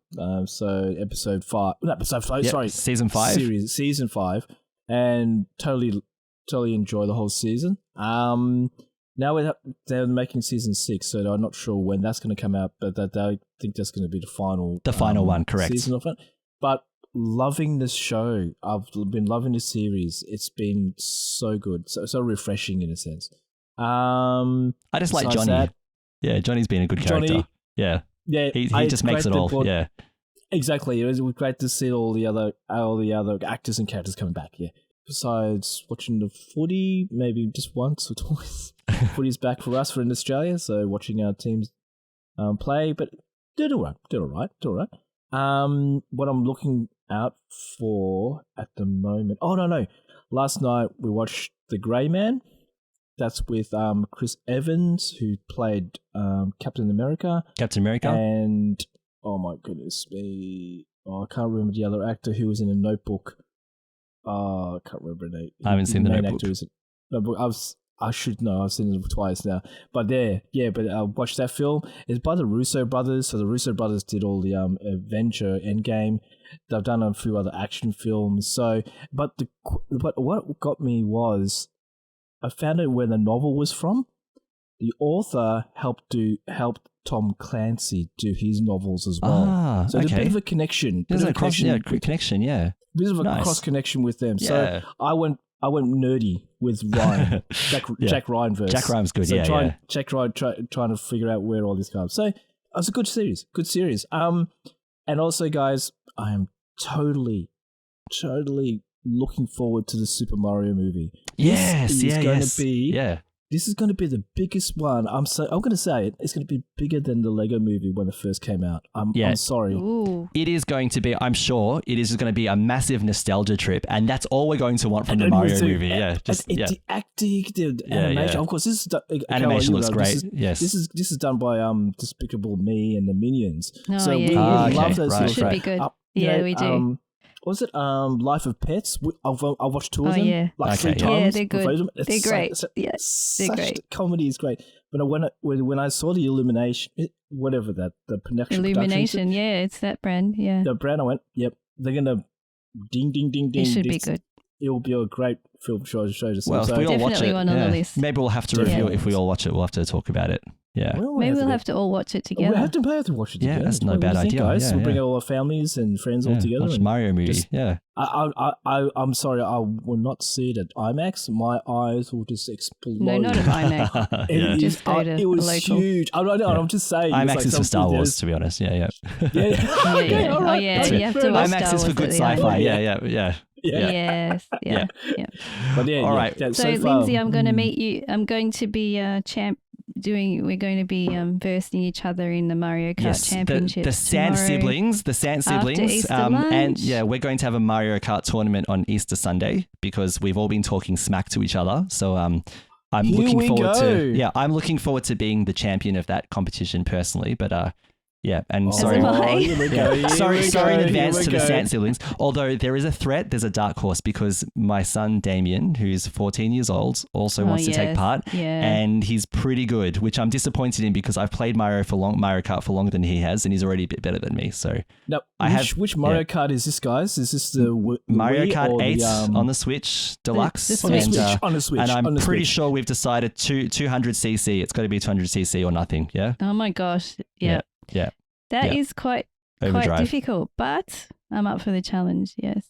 So season 5. Season 5. And totally enjoy the whole season. Now they're making season 6, so I'm not sure when that's going to come out, but I think that's going to be the final one, correct? Season of it. But loving this show, I've been loving this series. It's been so good, so refreshing in a sense. I just like Johnny. That, yeah, Johnny's been a good character. Yeah, he just makes it all. Yeah, exactly. It was great to see all the other actors and characters coming back. Yeah. Besides watching the footy, maybe just once or twice. Footy's back for us in Australia, so watching our teams play, but did all right. What I'm looking out for at the moment... Oh, no. Last night we watched The Grey Man. That's with Chris Evans, who played Captain America. And, oh my goodness me... Oh, I can't remember the other actor who was in a Notebook. I can't remember the name. I haven't seen the Notebook. I should know. I've seen it twice now. But I watched that film. It's by the Russo brothers. So the Russo brothers did all the Avenger Endgame. They've done a few other action films. So, but what got me was I found out where the novel was from. The author helped Tom Clancy do his novels as well. So there's a bit of a connection. There's a connection. Yeah. Bit of a cross connection with them. Yeah. So I went nerdy with Ryan, Jack Ryan verse. Jack Ryan's good. So Jack Ryan trying to figure out where all this comes. So it was a good series. And also, guys, I am totally looking forward to the Super Mario movie. This is going to be the biggest one. I'm going to say it. It's going to be bigger than the Lego movie when it first came out. I'm sorry. Ooh. It is going to be, I'm sure, it is going to be a massive nostalgia trip, and that's all we're going to want from the Mario movie. The acting, the animation. Of course, this is animation looks great. This is done by Despicable Me and the Minions. Oh, so we love those. It should be good. We do. Was it Life of Pets? I've watched 2 of them. Yeah. Like 3 times. Yeah, they're good. They're great. They're great. Comedy is great. But when I saw the Illumination, whatever that, the production. Illumination, it's that brand, yeah. The brand, I went, yep, they're going to ding, ding, ding, ding. It should be good. It will be a great film show to see. Well, if we all watch it, one on the list. Maybe we'll have to review it. If we all watch it, we'll have to talk about it. Yeah. Maybe we'll have to all watch it together. We have to watch it together. Yeah, that's not a bad idea. Guys. We'll bring all our families and friends all together. Watch Mario movie. I'm sorry, I will not see it at IMAX. My eyes will just explode. No, not at IMAX. Just go to it was local. huge. I'm just saying. IMAX is for Star Wars, to be honest. Yeah. Okay, all right. You have to watch IMAX is for good sci-fi. Yeah. Yes. But all right. So Lindsay, I'm going to meet you. I'm going to be we're going to be versing each other in the Mario Kart Championship. The Sant siblings. After Easter lunch. And we're going to have a Mario Kart tournament on Easter Sunday because we've all been talking smack to each other. So I'm looking forward to being the champion of that competition personally. But and sorry in advance to the Sant siblings. Although there is a threat, there's a dark horse because my son Damien, who's 14 years old, also wants to take part, and he's pretty good, which I'm disappointed in because I've played Mario Kart for longer than he has, and he's already a bit better than me. So now, which Mario Kart is this, guys? Is this the Mario Kart 8 on the Switch Deluxe? On the Switch, and I'm pretty sure we've decided 200cc. It's got to be 200cc or nothing. Yeah. Oh my gosh. Yeah. That is quite difficult, but I'm up for the challenge. Yes,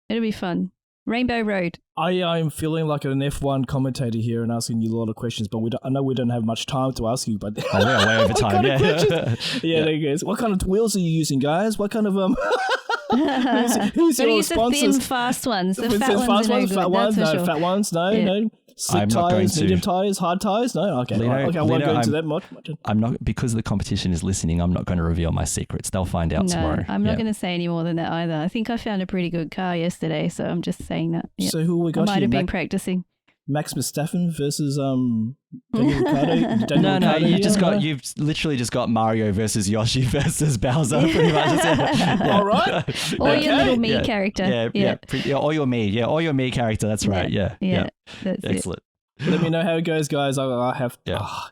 it'll be fun. Rainbow Road. I am feeling like an F1 commentator here and asking you a lot of questions, but I know we don't have much time to ask you. But we're way over time. There you go. What kind of wheels are you using, guys? What kind of who's your sponsors? The thin, fast ones. The fat ones are no good. Fat ones, no. Slick tires, medium tires, hard tires? No? Okay. Lino, I won't go into that much. I'm not, because the competition is listening, I'm not going to reveal my secrets. They'll find out tomorrow. I'm not going to say any more than that either. I think I found a pretty good car yesterday, so I'm just saying that. Yep. So who we got I might have been practicing. Max Verstappen versus Daniel Ricciardo? No, you've literally just got Mario versus Yoshi versus Bowser, pretty much. All right. Or your little me character. Or your me character. That's right. Yeah. That's excellent. Let me know how it goes, guys. I have.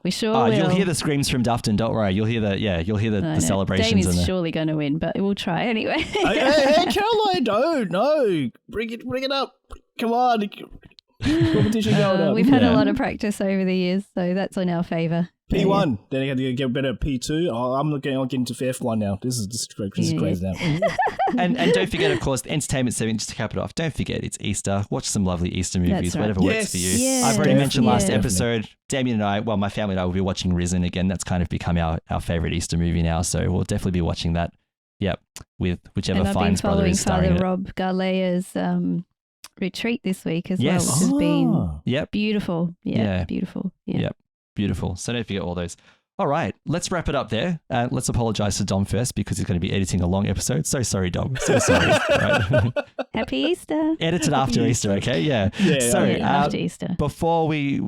We sure will. You'll hear the screams from Dufton. Don't worry. You'll hear the celebrations. Damie's surely going to win, but we'll try anyway. hey, Caroline, no, bring it up. Come on. Competition going up. We've had a lot of practice over the years, so that's on our favour. P1, then I had to get better at P2. I'm getting into F1 now. This is crazy now. and don't forget, of course, the entertainment segment, just to cap it off. Don't forget, it's Easter. Watch some lovely Easter movies, whatever works for you. Yes, I've already mentioned last episode, Damien and I, well, my family and I will be watching Risen again. That's kind of become our favourite Easter movie now, so we'll definitely be watching that. Yep, with whichever Fiennes brother is starring in it. Rob Garlea's retreat this week as well, which has been beautiful. Beautiful. Yep, beautiful. So don't forget all those. All right, let's wrap it up there. Let's apologize to Dom first because he's going to be editing a long episode. So sorry, Dom. So sorry. Right. Happy Easter. Edit it after Easter, okay? Yeah. So after Easter. Before we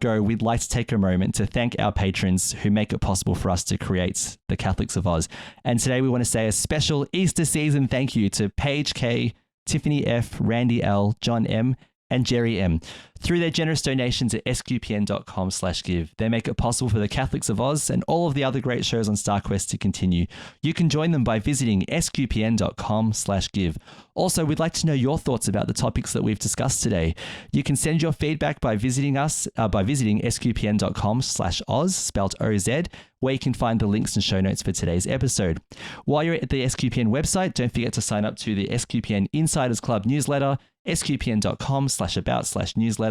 go, we'd like to take a moment to thank our patrons who make it possible for us to create the Catholics of Oz. And today we want to say a special Easter season thank you to Paige K, Tiffany F, Randy L, John M, and Jerry M. Through their generous donations at sqpn.com/give, they make it possible for the Catholics of Oz and all of the other great shows on StarQuest to continue. You can join them by visiting sqpn.com/give. Also, we'd like to know your thoughts about the topics that we've discussed today. You can send your feedback by visiting us, by visiting sqpn.com/Oz, spelled OZ, where you can find the links and show notes for today's episode. While you're at the SQPN website, don't forget to sign up to the SQPN Insiders Club newsletter, sqpn.com/about/newsletter.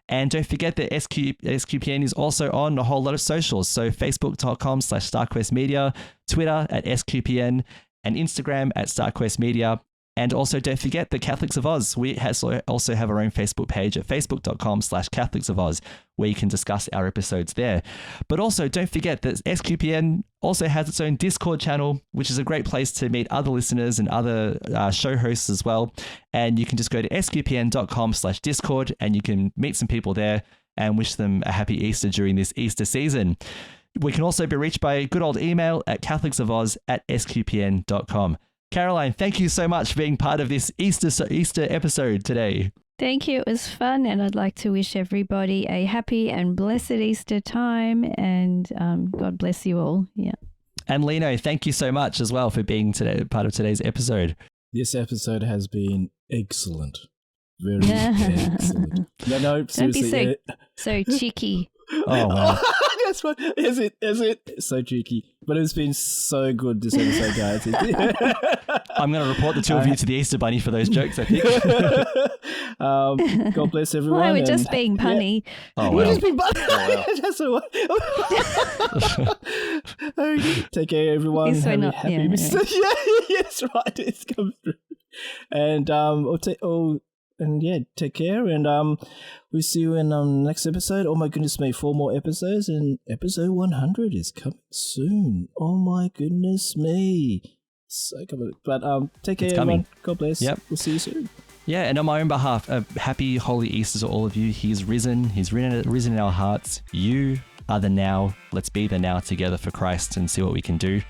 And don't forget that SQPN is also on a whole lot of socials. So facebook.com/StarQuest Media, Twitter at SQPN, and Instagram at StarQuest Media. And also don't forget the Catholics of Oz. We also have our own Facebook page at facebook.com/Catholics of Oz, where you can discuss our episodes there. But also don't forget that SQPN also has its own Discord channel, which is a great place to meet other listeners and other show hosts as well. And you can just go to sqpn.com/Discord and you can meet some people there and wish them a happy Easter during this Easter season. We can also be reached by a good old email at catholicsofOz@sqpn.com. Caroline, thank you so much for being part of this Easter episode today. Thank you. It was fun, and I'd like to wish everybody a happy and blessed Easter time, and God bless you all. Yeah. And Lino, thank you so much as well for being part of today's episode. This episode has been excellent. Very excellent. No, seriously. Don't be so cheeky. Oh, wow. That's what is it? So cheeky, but it's been so good this episode, guys. I'm going to report the two of you to the Easter Bunny for those jokes, I think. God bless everyone. Why, we're just being punny. Yeah. Oh, we're well. just being punny. Take care, everyone. Happy Easter. Yes, right. It's come through. And take care, and we'll see you in next episode. Oh my goodness me, 4 more episodes, and episode 100 is coming soon. Oh my goodness me, so coming. But take care, everyone. God bless. Yep. We'll see you soon. Yeah, and on my own behalf, happy Holy Easter to all of you. He's risen. He's risen in our hearts. You are the now. Let's be the now together for Christ and see what we can do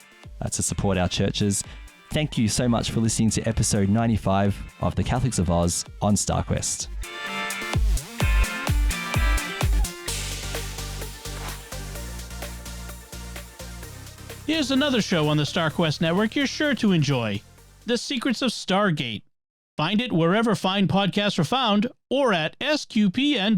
to support our churches. Thank you so much for listening to episode 95 of The Catholics of Oz on StarQuest. Here's another show on the StarQuest network you're sure to enjoy. The Secrets of Stargate. Find it wherever fine podcasts are found or at sqpn.com/Stargate.